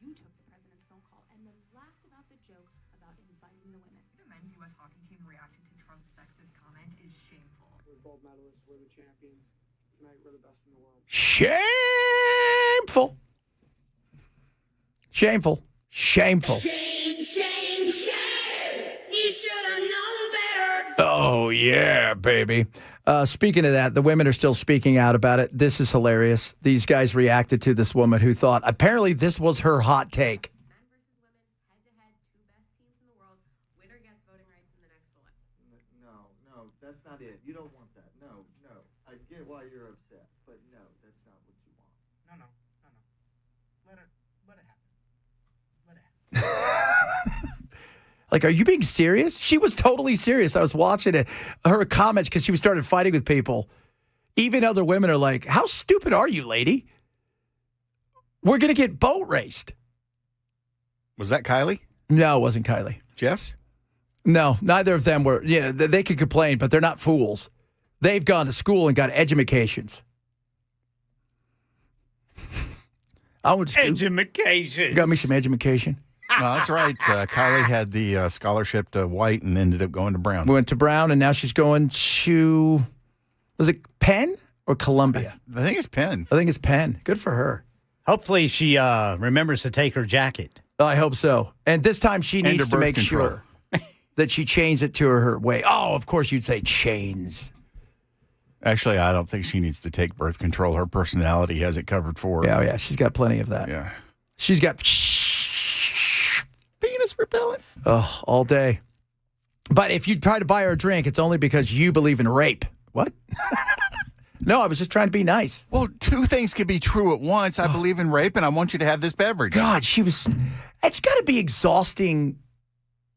[SPEAKER 16] You took the president's phone call and then laughed about the joke about inviting the women. The men's U.S. hockey team reacted to Trump's sexist comment is shameful.
[SPEAKER 17] We're gold medalists. We're the champions. Tonight, we're the best in the world.
[SPEAKER 1] Shameful. Shameful. Shameful.
[SPEAKER 15] Shame, shame, shame. You should have known better.
[SPEAKER 1] Oh, yeah, baby. Speaking of that, the women are still speaking out about it. This is hilarious. These guys reacted to this woman who thought apparently this was her hot take.
[SPEAKER 16] Men versus women, head-to-head, two best teams in the world. Winner gets voting rights in the next election.
[SPEAKER 18] No, that's not it. You don't want that. No. I get why you're upset, but no, that's not what you want.
[SPEAKER 17] No. Let it happen.
[SPEAKER 1] Like, are you being serious? She was totally serious. I was watching it, her comments, because she started fighting with people. Even other women are like, how stupid are you, lady? We're going to get boat raced.
[SPEAKER 3] Was that Kylie?
[SPEAKER 1] No, it wasn't Kylie.
[SPEAKER 3] Jess?
[SPEAKER 1] No, neither of them were. You know, they could complain, but they're not fools. They've gone to school and got edumacations. I went to school.
[SPEAKER 2] Edumacations.
[SPEAKER 1] Got me some edumacation.
[SPEAKER 3] No, that's right. Kylie had the scholarship to White and ended up going to Brown.
[SPEAKER 1] Went to Brown, and now she's going to, was it Penn or Columbia?
[SPEAKER 3] I think it's Penn.
[SPEAKER 1] I think it's Penn. Good for her.
[SPEAKER 2] Hopefully she remembers to take her jacket.
[SPEAKER 1] I hope so. And this time she needs to make sure that she chains it to her way. Oh, of course you'd say chains.
[SPEAKER 3] Actually, I don't think she needs to take birth control. Her personality has it covered for her.
[SPEAKER 1] Yeah, yeah, she's got plenty of that.
[SPEAKER 3] Yeah.
[SPEAKER 1] She's got
[SPEAKER 3] penis repellent.
[SPEAKER 1] Oh, all day. But if you try to buy her a drink, it's only because you believe in rape. What? No, I was just trying to be nice.
[SPEAKER 3] Well, two things can be true at once. I believe in rape, and I want you to have this beverage.
[SPEAKER 1] God, it's got to be exhausting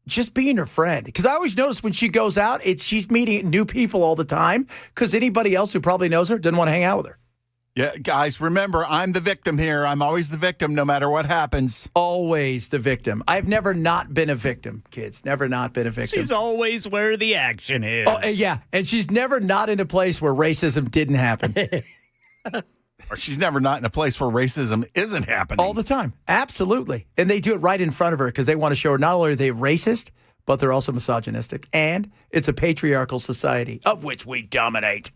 [SPEAKER 1] just being her friend. Because I always notice when she goes out, she's meeting new people all the time because anybody else who probably knows her doesn't want to hang out with her.
[SPEAKER 3] Yeah, guys, remember, I'm the victim here. I'm always the victim no matter what happens.
[SPEAKER 1] Always the victim. I've never not been a victim, kids. Never not been a victim.
[SPEAKER 2] She's always where the action is.
[SPEAKER 1] Oh, yeah. And she's never not in a place where racism didn't happen.
[SPEAKER 3] Or she's never not in a place where racism isn't happening.
[SPEAKER 1] All the time. Absolutely. And they do it right in front of her because they want to show her not only are they racist, but they're also misogynistic. And it's a patriarchal society of which we dominate.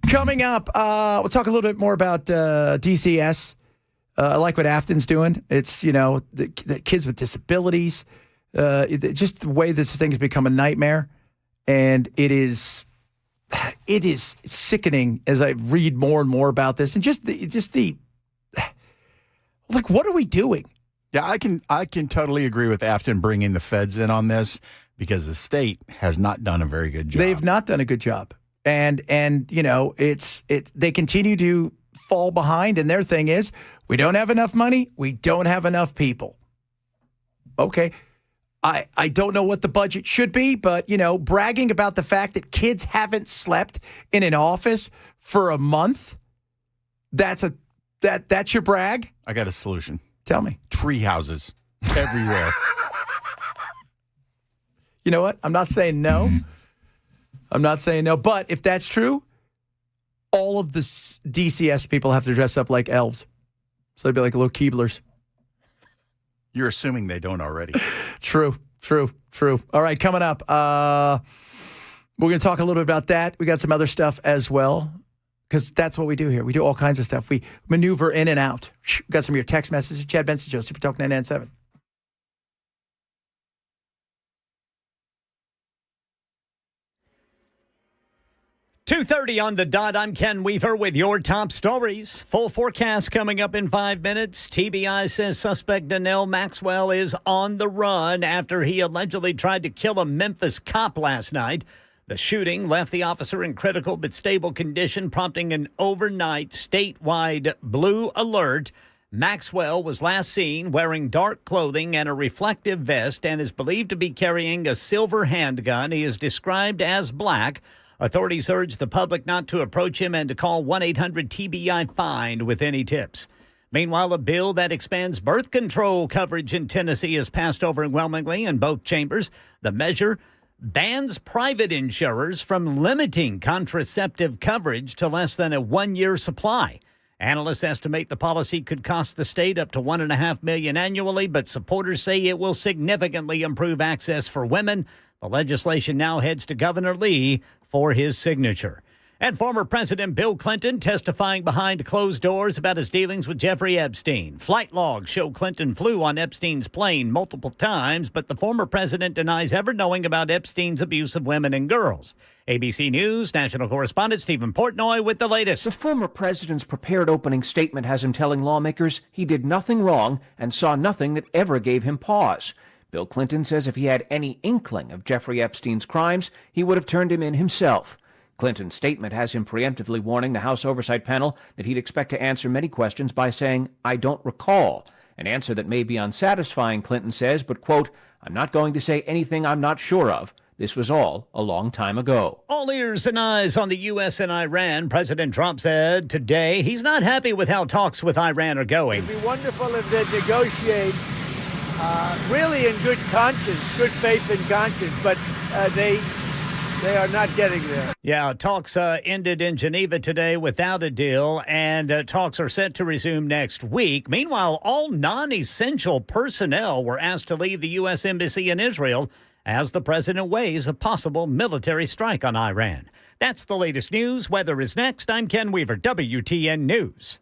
[SPEAKER 1] Coming up, we'll talk a little bit more about DCS. I like what Afton's doing. It's, the kids with disabilities, just the way this thing has become a nightmare. And it is sickening as I read more and more about this. And what are we doing?
[SPEAKER 3] Yeah, I can totally agree with Afton bringing the feds in on this because the state has not done a very good job.
[SPEAKER 1] They've not done a good job. And they continue to fall behind, and their thing is, we don't have enough money, we don't have enough people. Okay. I don't know what the budget should be, but, bragging about the fact that kids haven't slept in an office for a month, that's your brag?
[SPEAKER 3] I got a solution.
[SPEAKER 1] Tell me.
[SPEAKER 3] Tree houses everywhere.
[SPEAKER 1] You know what? I'm not saying no. But if that's true, all of the DCS people have to dress up like elves. So they'd be like little Keeblers.
[SPEAKER 3] You're assuming they don't already.
[SPEAKER 1] True. All right, coming up, we're going to talk a little bit about that. We got some other stuff as well, because that's what we do here. We do all kinds of stuff. We maneuver in and out. We got some of your text messages. Chad Benson Show, Super Talk 997.
[SPEAKER 2] .2:30 on the dot. I'm Ken Weaver with your top stories. Full forecast coming up in 5 minutes. TBI says suspect Donnell Maxwell is on the run after he allegedly tried to kill a Memphis cop last night. The shooting left the officer in critical but stable condition, prompting an overnight statewide blue alert. Maxwell was last seen wearing dark clothing and a reflective vest and is believed to be carrying a silver handgun. He is described as black. Authorities urge the public not to approach him and to call 1-800-TBI-FIND with any tips. Meanwhile, a bill that expands birth control coverage in Tennessee has passed overwhelmingly in both chambers. The measure bans private insurers from limiting contraceptive coverage to less than a one-year supply. Analysts estimate the policy could cost the state up to $1.5 million annually, but supporters say it will significantly improve access for women. The legislation now heads to Governor Lee for his signature. And former President Bill Clinton testifying behind closed doors about his dealings with Jeffrey Epstein. Flight logs show Clinton flew on Epstein's plane multiple times, but the former president denies ever knowing about Epstein's abuse of women and girls. ABC News national correspondent Stephen Portnoy with the latest.
[SPEAKER 19] The former president's prepared opening statement has him telling lawmakers he did nothing wrong and saw nothing that ever gave him pause. Bill Clinton says if he had any inkling of Jeffrey Epstein's crimes, he would have turned him in himself. Clinton's statement has him preemptively warning the House Oversight Panel that he'd expect to answer many questions by saying, "I don't recall," an answer that may be unsatisfying, Clinton says, but, quote, "I'm not going to say anything I'm not sure of. This was all a long time ago."
[SPEAKER 2] All ears and eyes on the U.S. and Iran. President Trump said today he's not happy with how talks with Iran are going.
[SPEAKER 14] It'd be wonderful if they'd negotiate really in good conscience, good faith and conscience, but they are not getting there.
[SPEAKER 2] Yeah, talks ended in Geneva today without a deal, and talks are set to resume next week. Meanwhile, all non-essential personnel were asked to leave the U.S. Embassy in Israel as the president weighs a possible military strike on Iran. That's the latest news. Weather is next. I'm Ken Weaver, WTN News.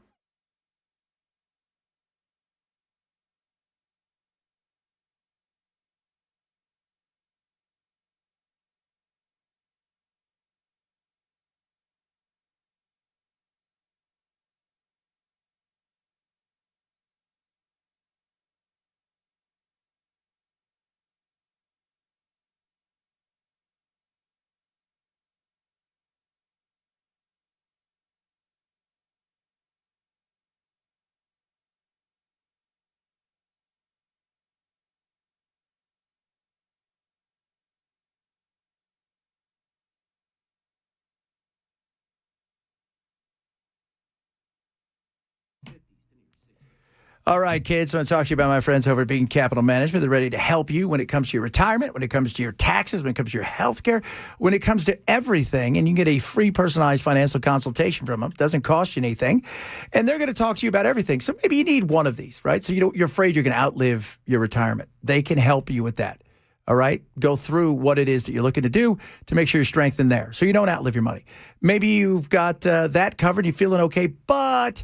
[SPEAKER 1] All right, kids. I want to talk to you about my friends over at Beacon Capital Management. They're ready to help you when it comes to your retirement, when it comes to your taxes, when it comes to your health care, when it comes to everything. And you can get a free personalized financial consultation from them. It doesn't cost you anything. And they're going to talk to you about everything. So maybe you need one of these, right? So you're afraid you're going to outlive your retirement. They can help you with that. All right? Go through what it is that you're looking to do to make sure you're strengthened there so you don't outlive your money. Maybe you've got that covered, you're feeling okay, but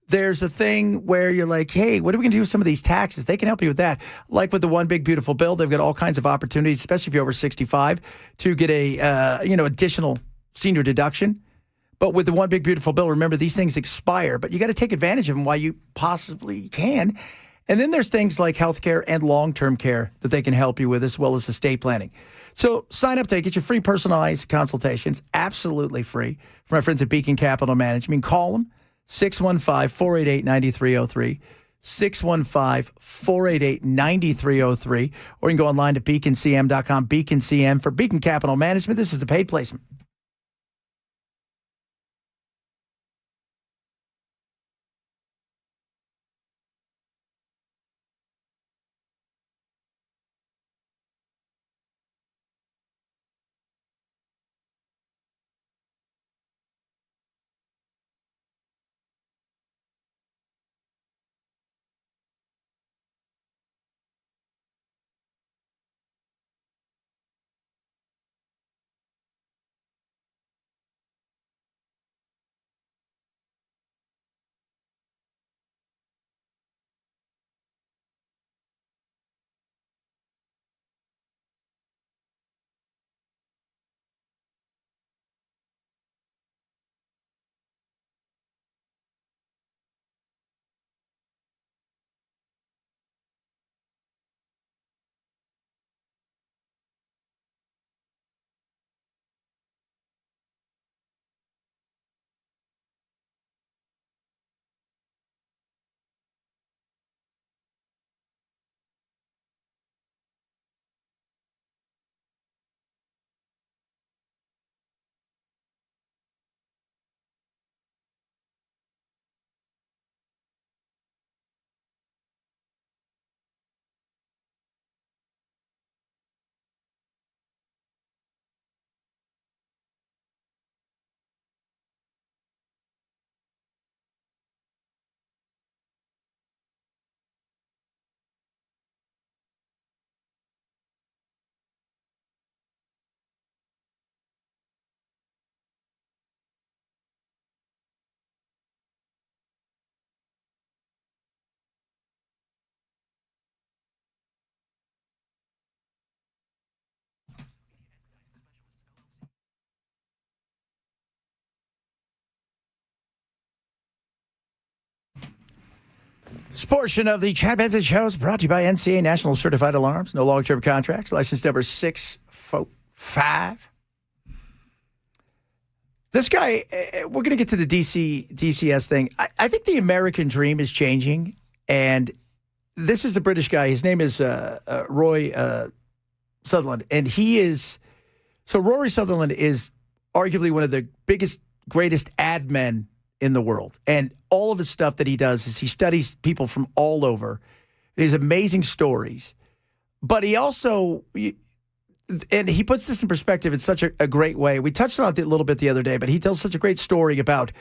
[SPEAKER 1] there's a thing where you're like, hey, what are we going to do with some of these taxes? They can help you with that. Like with the One Big Beautiful Bill, they've got all kinds of opportunities, especially if you're over 65, to get a additional senior deduction. But with the One Big Beautiful Bill, remember, these things expire, but you got to take advantage of them while you possibly can. And then there's things like healthcare and long-term care that they can help you with, as well as estate planning. So sign up today. Get your free personalized consultations, absolutely free, from our friends at Beacon Capital Management. Call them. 615-488-9303, 615-488-9303, or you can go online to beaconcm.com, Beacon CM for Beacon Capital Management. This is a paid placement. This portion of the Chad Benson Show is brought to you by NCA National Certified Alarms. No long-term contracts. License number 645. This guy, we're going to get to the DCS thing. I think the American dream is changing, and this is a British guy. His name is Roy Sutherland, and Rory Sutherland is arguably one of the biggest, greatest ad men in the world. And all of his stuff that he does is he studies people from all over. He has amazing stories. But he also, and he puts this in perspective in such a great way. We touched on it a little bit the other day, but he tells such a great story about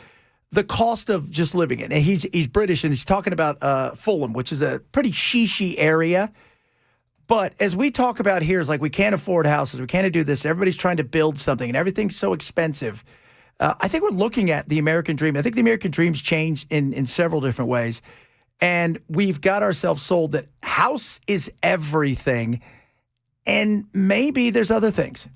[SPEAKER 1] the cost of just living in. And he's British, and he's talking about Fulham, which is a pretty shishy area. But as we talk about here, it's like we can't afford houses. We can't do this. Everybody's trying to build something, and everything's so expensive. I think we're looking at the American dream. I think the American dream's changed in several different ways. And we've got ourselves sold that house is everything. And maybe there's other things.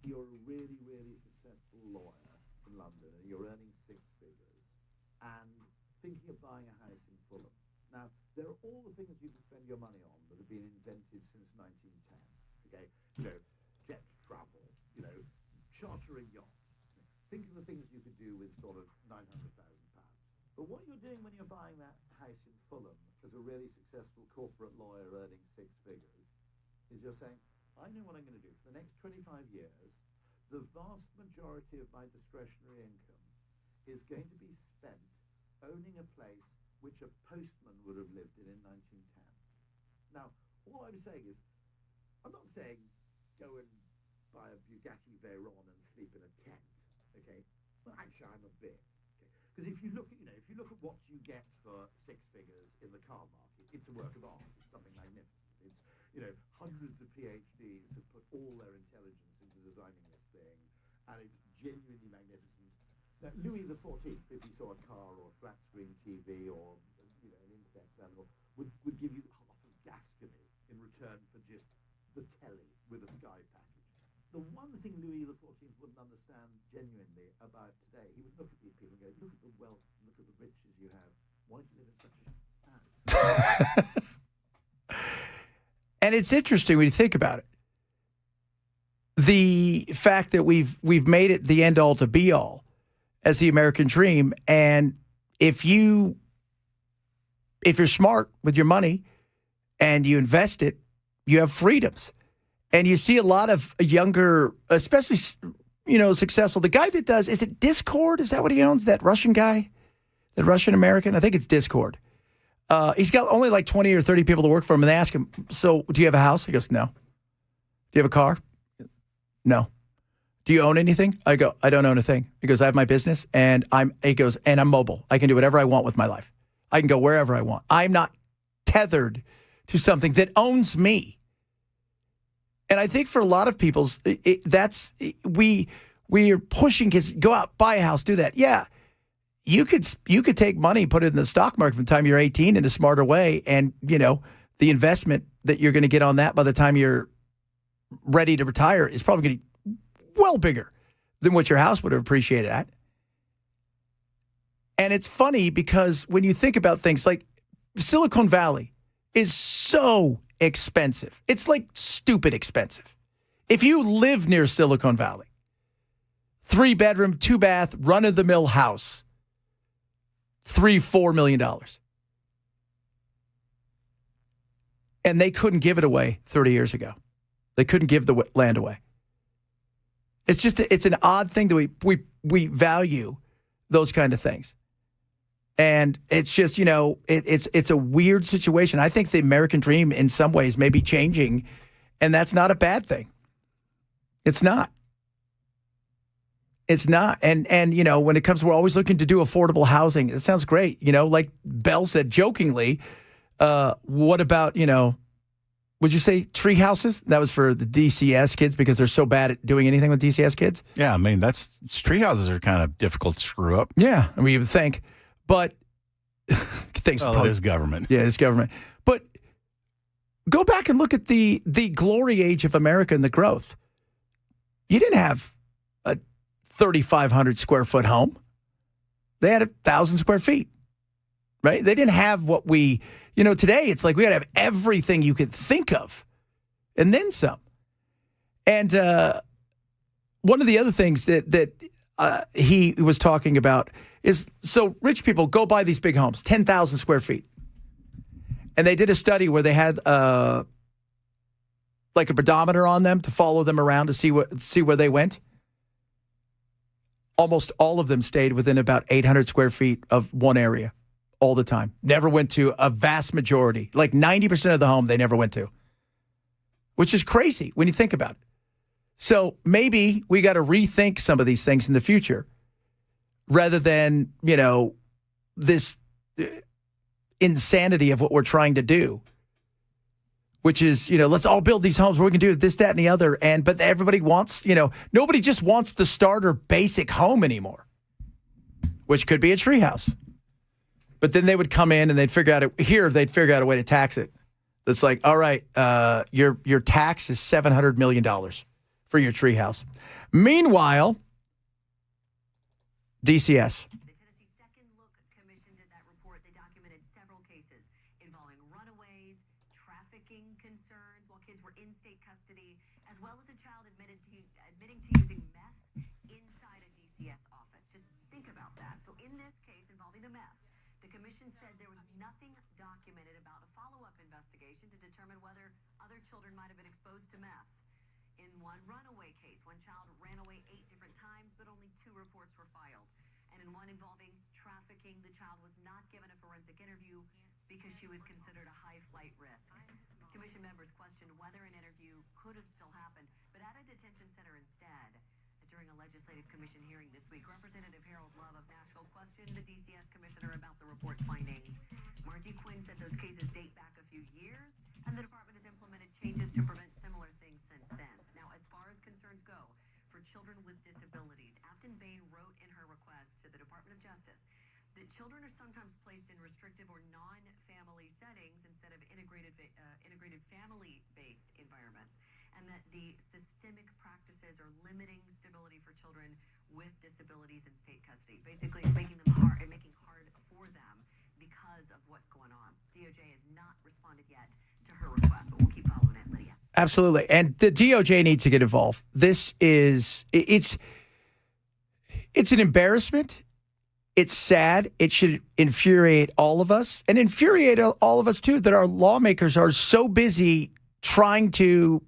[SPEAKER 18] You're a really, really successful lawyer in London, and you're earning six figures, and thinking of buying a house in Fulham. Now, there are all the things you can spend your money on that have been invented since 1910. Okay, jet travel, charter a yacht. Think of the things you could do with sort of £900,000. But what you're doing when you're buying that house in Fulham as a really successful corporate lawyer earning six figures is you're saying, I know what I'm going to do. For the next 25 years, the vast majority of my discretionary income is going to be spent owning a place which a postman would have lived in 1910. Now, all I'm saying is, I'm not saying go and buy a Bugatti Veyron and sleep in a tent, okay? Well, actually, I'm a bit. Because if you look at what you get for six figures in the car market, it's a work of art. It's something magnificent. It's, hundreds of PhDs have put all their intelligence into designing this thing, and it's genuinely magnificent. Now, Louis XIV, if he saw a car or a flat screen TV or an internet terminal, would give you half of Gascony in return for just the telly with a Sky package. The one thing Louis XIV wouldn't understand genuinely about today, he would look at these people and go, look at the wealth, look at the riches you have. Why don't you live in such a house?
[SPEAKER 1] And it's interesting when you think about it. The fact that we've made it the end all to be all as the American dream, and if you're smart with your money and you invest it, you have freedoms. And you see a lot of younger, especially, successful. The guy that does, is it Discord? Is that what he owns? That Russian guy? The Russian American? I think it's Discord. He's got only like 20 or 30 people to work for him. And they ask him, so do you have a house? He goes, no. Do you have a car? No. Do you own anything? I go, I don't own a thing. He goes, I have my business and I'm mobile. I can do whatever I want with my life. I can go wherever I want. I'm not tethered to something that owns me. And I think for a lot of people, we are pushing kids, go out, buy a house, do that. Yeah, you could take money, put it in the stock market from the time you're 18 in a smarter way. And, the investment that you're going to get on that by the time you're ready to retire is probably going to be well bigger than what your house would have appreciated at. And it's funny because when you think about things like Silicon Valley is so expensive. It's like stupid expensive. If you live near Silicon Valley, 3-bedroom, 2-bath, run-of-the-mill house, $3-4 million. And they couldn't give it away 30 years ago. They couldn't give the land away. It's an odd thing that we value those kind of things. And it's just, it's a weird situation. I think the American dream in some ways may be changing, and that's not a bad thing. It's not. It's not. And when it comes, we're always looking to do affordable housing. It sounds great. Like Bell said jokingly, what about, would you say tree houses? That was for the DCS kids because they're so bad at doing anything with DCS kids.
[SPEAKER 3] Yeah, I mean, tree houses are kind of difficult to screw up.
[SPEAKER 1] Yeah, I mean, you would think. But things.
[SPEAKER 3] Well, it is government.
[SPEAKER 1] Yeah, it's government. But go back and look at the glory age of America and the growth. You didn't have a 3,500 square foot home. They had 1,000 square feet, right? They didn't have what today it's like we got to have everything you could think of and then some. And one of the other things that he was talking about is, so rich people go buy these big homes, 10,000 square feet. And they did a study where they had like a pedometer on them to follow them around to see where they went. Almost all of them stayed within about 800 square feet of one area all the time. Never went to a vast majority, like 90% of the home they never went to, which is crazy when you think about it. So maybe we got to rethink some of these things in the future rather than, this insanity of what we're trying to do, which is, let's all build these homes where we can do this, that, and the other. But everybody wants, nobody just wants the starter basic home anymore, which could be a treehouse. But then they would come in and they'd figure out a way to tax it. It's like, all right, your tax is $700 million for your treehouse. Meanwhile, DCS.
[SPEAKER 20] The Tennessee Second Look Commission did that report. They documented several cases involving runaways, trafficking concerns while kids were in state custody, as well as a child admitting to using meth inside a DCS office. Just think about that. So in this case involving the meth, the commission said there was nothing documented about a follow-up investigation to determine whether other children might have been exposed to meth. In one runaway case, one child ran away 8 different times, but only 2 reports were filed. And in one involving trafficking. The child was not given a forensic interview because she was considered a high flight risk. Commission members questioned whether an interview could have still happened, but at a detention center instead. During a legislative commission hearing this week, Representative Harold Love of Nashville questioned the DCS commissioner about the report's findings. Margie Quinn said those cases date back a few years, and the department has implemented changes to prevent similar things since then. Now, as far as concerns go for children with disabilities, Afton Bain wrote in her request to the Department of Justice that children are sometimes placed in restrictive or non-family settings instead of integrated family-based environments, and that the systemic practices are limiting stability for children with disabilities in state custody. Basically, it's making them hard and making hard for them because of what's going on. DOJ has not responded yet to her request, but we'll keep following it, Lydia.
[SPEAKER 1] Absolutely. And the DOJ needs to get involved. It's an embarrassment. It's sad. It should infuriate all of us and infuriate all of us, too, that our lawmakers are so busy trying to,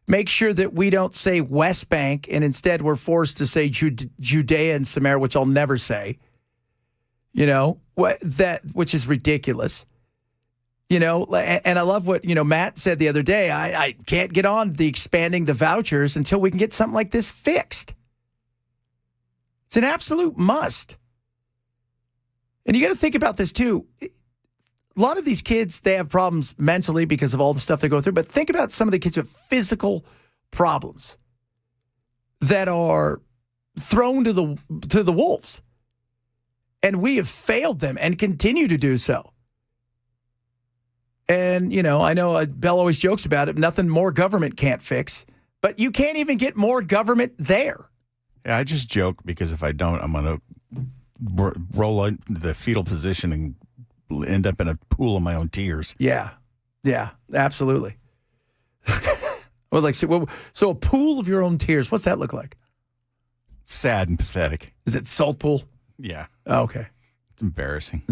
[SPEAKER 1] make sure that we don't say West Bank and instead we're forced to say Judea and Samaria, which I'll never say, which is ridiculous. And I love what, Matt said the other day. I can't get on the expanding the vouchers until we can get something like this fixed. It's an absolute must. And you got to think about this, too. A lot of these kids, they have problems mentally because of all the stuff they go through. But think about some of the kids with physical problems that are thrown to the wolves. And we have failed them and continue to do so. And, I know Bell always jokes about it. Nothing more government can't fix. But you can't even get more government there.
[SPEAKER 3] Yeah, I just joke because if I don't, I'm going to roll into the fetal position and end up in a pool of my own tears.
[SPEAKER 1] Yeah, absolutely. So a pool of your own tears. What's that look like?
[SPEAKER 3] Sad and pathetic.
[SPEAKER 1] Is it salt pool?
[SPEAKER 3] Yeah.
[SPEAKER 1] Oh, okay.
[SPEAKER 3] It's embarrassing.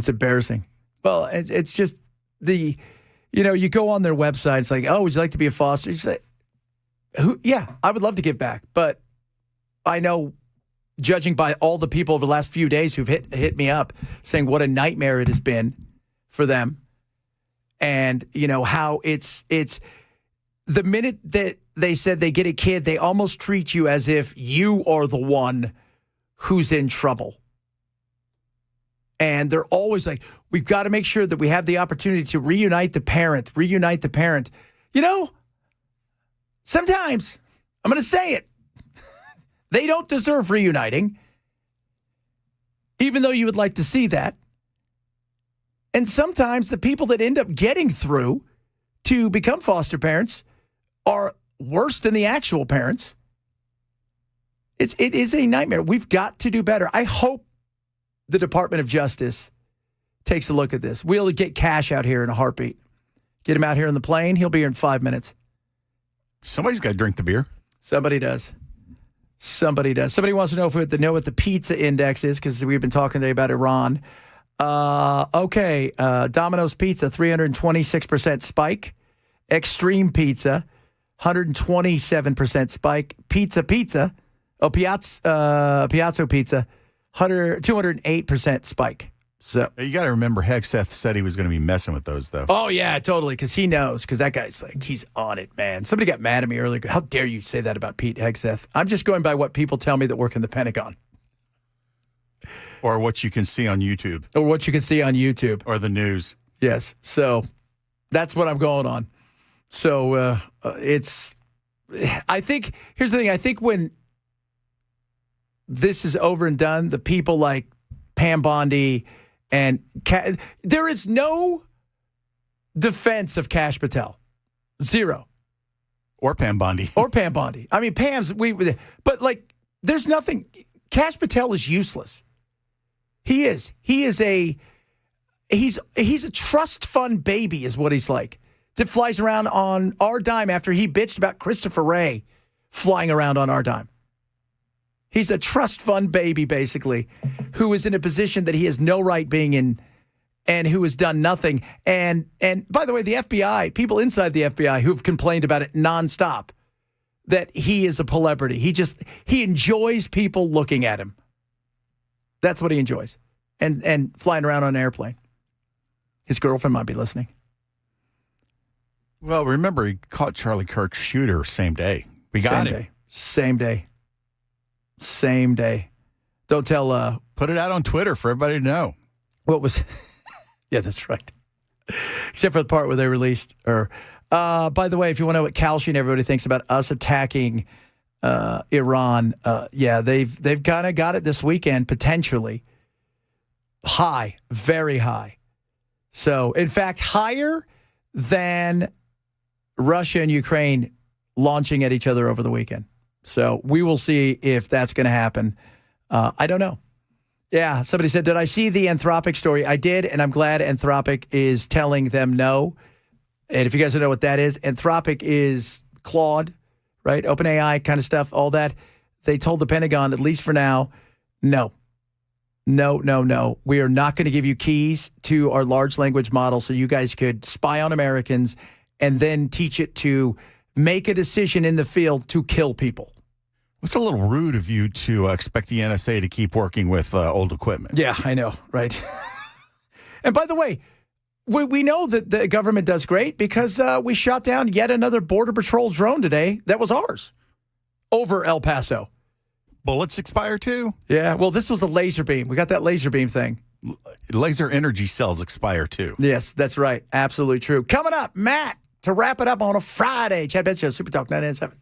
[SPEAKER 1] Well, it's just you go on their website. It's like, oh, would you like to be a foster? You say, yeah, I would love to give back, but I know, judging by all the people over the last few days who've hit me up saying what a nightmare it has been for them, and how it's the minute that they said they get a kid, they almost treat you as if you are the one who's in trouble. And they're always like, we've got to make sure that we have the opportunity to reunite the parent. Sometimes, I'm going to say it, they don't deserve reuniting, even though you would like to see that. And sometimes the people that end up getting through to become foster parents are worse than the actual parents. It is a nightmare. We've got to do better. I hope the Department of Justice takes a look at this. We'll get Cash out here in a heartbeat. Get him out here on the plane. He'll be here in 5 minutes.
[SPEAKER 3] Somebody's got to drink the beer.
[SPEAKER 1] Somebody does. Somebody wants to know if we have to know what the pizza index is because we've been talking today about Iran. Okay. Domino's Pizza, 326% spike. Extreme Pizza, 127% spike. Piazza. Oh, Piazza Pizza, 208% spike. So
[SPEAKER 3] you got to remember, Hexeth said he was going to be messing with those, though.
[SPEAKER 1] Oh, yeah, totally, because he knows, because that guy's like, he's on it, man. Somebody got mad at me earlier. How dare you say that about Pete Hexeth? I'm just going by what people tell me that work in the Pentagon.
[SPEAKER 3] Or what you can see on YouTube.
[SPEAKER 1] Or
[SPEAKER 3] the news.
[SPEAKER 1] Yes, so that's what I'm going on. So I think, here's the thing, I think when this is over and done, the people like Pam Bondi and there is no defense of Kash Patel. Zero.
[SPEAKER 3] Or Pam Bondi.
[SPEAKER 1] I mean, but like, there's nothing. Kash Patel is useless. He is a trust fund baby is what he's like. That flies around on our dime after he bitched about Christopher Wray flying around on our dime. He's a trust fund baby, basically, who is in a position that he has no right being in and who has done nothing. And by the way, the FBI, people inside the FBI who've complained about it nonstop, that he is a celebrity. He enjoys people looking at him. That's what he enjoys. and flying around on an airplane. His girlfriend might be listening.
[SPEAKER 3] Well, remember, he caught Charlie Kirk's shooter same day. We got him.
[SPEAKER 1] Same day. Don't tell.
[SPEAKER 3] Put it out on Twitter for everybody to know.
[SPEAKER 1] What was? Yeah, that's right. Except for the part where they released her. By the way, if you want to know what Kalshi and everybody thinks about us attacking Iran, they've kind of got it this weekend, potentially. High, very high. So, in fact, higher than Russia and Ukraine launching at each other over the weekend. So we will see if that's going to happen. I don't know. Yeah, somebody said, did I see the Anthropic story? I did, and I'm glad Anthropic is telling them no. And if you guys don't know what that is, Anthropic is Claude, right? OpenAI kind of stuff, all that. They told the Pentagon, at least for now, no. No. We are not going to give you keys to our large language model so you guys could spy on Americans and then teach it to make a decision in the field to kill people.
[SPEAKER 3] It's a little rude of you to expect the NSA to keep working with old equipment.
[SPEAKER 1] Yeah, I know, right? And by the way, we know that the government does great because we shot down yet another Border Patrol drone today that was ours over El Paso.
[SPEAKER 3] Bullets expire too?
[SPEAKER 1] Yeah, well, this was a laser beam. We got that laser beam thing.
[SPEAKER 3] Laser energy cells expire too.
[SPEAKER 1] Yes, that's right. Absolutely true. Coming up, Matt, to wrap it up on a Friday. Chad Bench Show, Super Talk 997.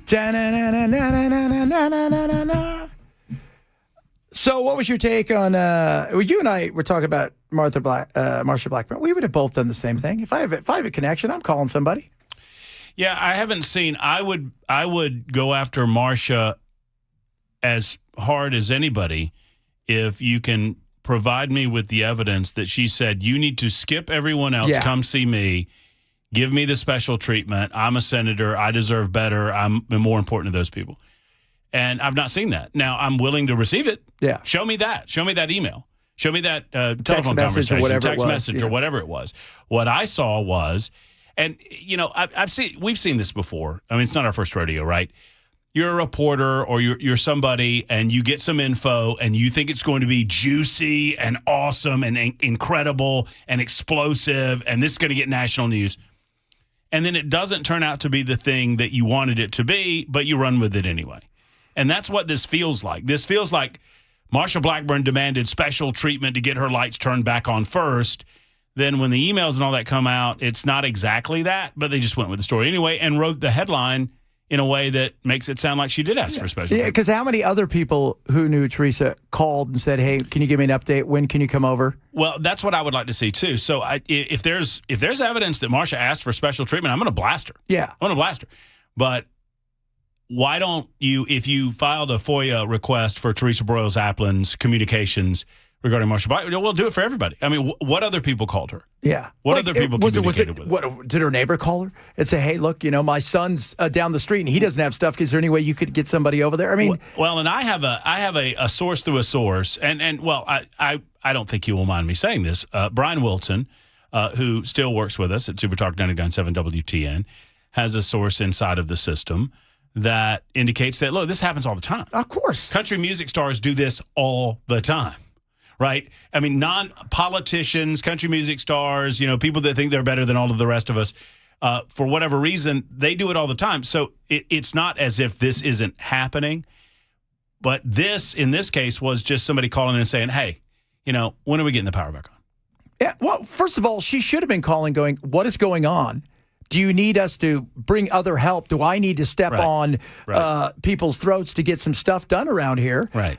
[SPEAKER 1] Da-na-na-na-na-na-na-na-na-na-na. So, what was your take on? Well, you and I were talking about Marsha Blackburn. We would have both done the same thing. If I have a connection, I'm calling somebody.
[SPEAKER 21] Yeah, I haven't seen. I would go after Marsha as hard as anybody if you can provide me with the evidence that she said you need to skip everyone else, come see me, give me the special treatment. I'm a senator. I deserve better. I'm more important to those people. And I've not seen that. Now, I'm willing to receive it.
[SPEAKER 1] Yeah.
[SPEAKER 21] Show me that. Show me that email. Show me that telephone
[SPEAKER 1] message
[SPEAKER 21] conversation,
[SPEAKER 1] or whatever
[SPEAKER 21] text
[SPEAKER 1] it was,
[SPEAKER 21] message or whatever it was. What I saw was, and we've seen this before. I mean, it's not our first rodeo, right? You're a reporter or you're somebody and you get some info and you think it's going to be juicy and awesome and incredible and explosive and this is going to get national news. And then it doesn't turn out to be the thing that you wanted it to be, but you run with it anyway. And that's what this feels like. This feels like Marsha Blackburn demanded special treatment to get her lights turned back on first. Then when the emails and all that come out, it's not exactly that, but they just went with the story anyway and wrote the headline in a way that makes it sound like she did ask for special treatment.
[SPEAKER 1] Because how many other people who knew Teresa called and said, hey, can you give me an update? When can you come over?
[SPEAKER 21] Well, that's what I would like to see, too. So if there's evidence that Marsha asked for special treatment, I'm going to blast her.
[SPEAKER 1] Yeah.
[SPEAKER 21] I'm going to blast her. But why don't you, if you filed a FOIA request for Teresa Broyles-Applin's communications regarding Marsha Blackburn, we'll do it for everybody. I mean, what other people called her?
[SPEAKER 1] Yeah.
[SPEAKER 21] What other people communicated with her?
[SPEAKER 1] What, did her neighbor call her and say, hey, look, my son's down the street and he doesn't have stuff. Is there any way you could get somebody over there? I mean.
[SPEAKER 21] Well, and I have a source through a source. And well, I don't think you will mind me saying this. Brian Wilson, who still works with us at Super Talk 99.7 WTN, has a source inside of the system that indicates that, look, this happens all the time.
[SPEAKER 1] Of course.
[SPEAKER 21] Country music stars do this all the time. Right? I mean, non-politicians, country music stars, people that think they're better than all of the rest of us, for whatever reason, they do it all the time. So it's not as if this isn't happening. But this, in this case, was just somebody calling in and saying, hey, when are we getting the power back on?
[SPEAKER 1] Yeah, well, first of all, she should have been calling going, what is going on? Do you need us to bring other help? Do I need to step on people's throats to get some stuff done around here?
[SPEAKER 21] Right.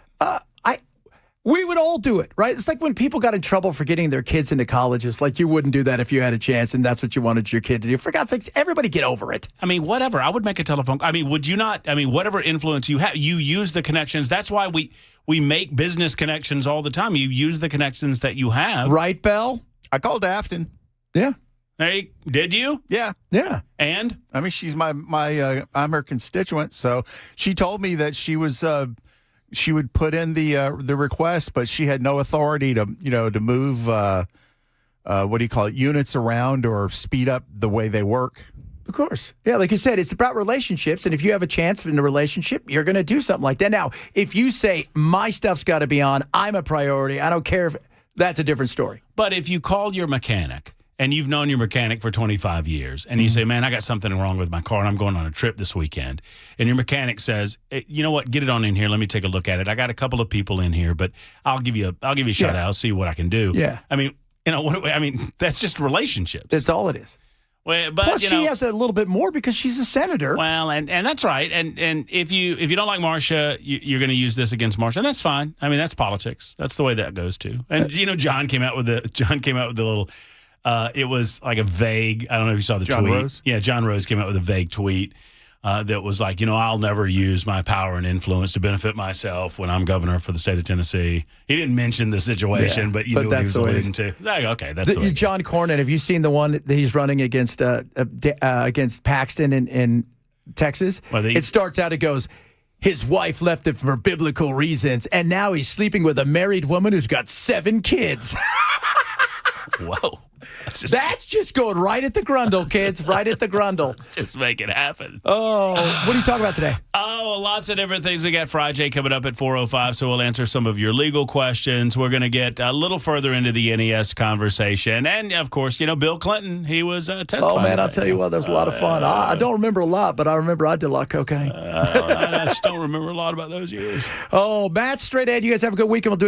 [SPEAKER 1] We would all do it, right? It's like when people got in trouble for getting their kids into colleges. Like, you wouldn't do that if you had a chance, and that's what you wanted your kid to do. For God's sakes, everybody get over it.
[SPEAKER 21] I mean, whatever. I would make a telephone. I mean, would you not? I mean, whatever influence you have, you use the connections. That's why we make business connections all the time. You use the connections that you have.
[SPEAKER 1] Right, Bell?
[SPEAKER 3] I called Afton.
[SPEAKER 1] Yeah.
[SPEAKER 21] Hey, did you?
[SPEAKER 3] Yeah.
[SPEAKER 1] Yeah.
[SPEAKER 21] And?
[SPEAKER 3] I mean, she's I'm her constituent, so she told me that she was she would put in the request, but she had no authority to to move units around or speed up the way they work.
[SPEAKER 1] Of course. Yeah, like you said, it's about relationships, and if you have a chance in a relationship, you're going to do something like that. Now, if you say, my stuff's got to be on, I'm a priority, I don't care if that's a different story.
[SPEAKER 21] But if you call your mechanic, and you've known your mechanic for 25 years, and you say, man, I got something wrong with my car, and I'm going on a trip this weekend, and your mechanic says, hey, you know what, get it on in here, let me take a look at it. I got a couple of people in here, but I'll give you a shot out, I'll see what I can do.
[SPEAKER 1] Yeah.
[SPEAKER 21] I mean, that's just relationships.
[SPEAKER 1] That's all it is.
[SPEAKER 21] Well, but,
[SPEAKER 1] plus, she has a little bit more because she's a senator.
[SPEAKER 21] Well, and that's right. And if you don't like Marsha, you're going to use this against Marsha, and that's fine. I mean, that's politics. That's the way that goes too. And John came out with the little. It was like a vague. I don't know if you saw the
[SPEAKER 3] John
[SPEAKER 21] tweet.
[SPEAKER 3] Rose?
[SPEAKER 21] Yeah, John Rose came out with a vague tweet that was like, I'll never use my power and influence to benefit myself when I'm governor for the state of Tennessee. He didn't mention the situation, but you knew what he was alluding to. Like, okay, that's the way.
[SPEAKER 1] John Cornyn. Have you seen the one that he's running against Paxton in Texas?
[SPEAKER 21] Well,
[SPEAKER 1] it starts out. It goes, his wife left him for biblical reasons, and now he's sleeping with a married woman who's got 7 kids.
[SPEAKER 21] Whoa.
[SPEAKER 1] That's just going right at the grundle, kids. Right at the grundle.
[SPEAKER 21] Just make it happen.
[SPEAKER 1] Oh, what are you talking about today?
[SPEAKER 21] Oh, lots of different things. We got Friday coming up at 4:05, so we'll answer some of your legal questions. We're going to get a little further into the NES conversation. And, of course, Bill Clinton, he was testifying.
[SPEAKER 1] Oh, man, I'll tell you what, that was a lot of fun. I don't remember a lot, but I remember I did a lot of cocaine.
[SPEAKER 21] I just don't remember a lot about those years.
[SPEAKER 1] Oh, Matt, straight ahead. You guys have a good weekend. We'll do it again.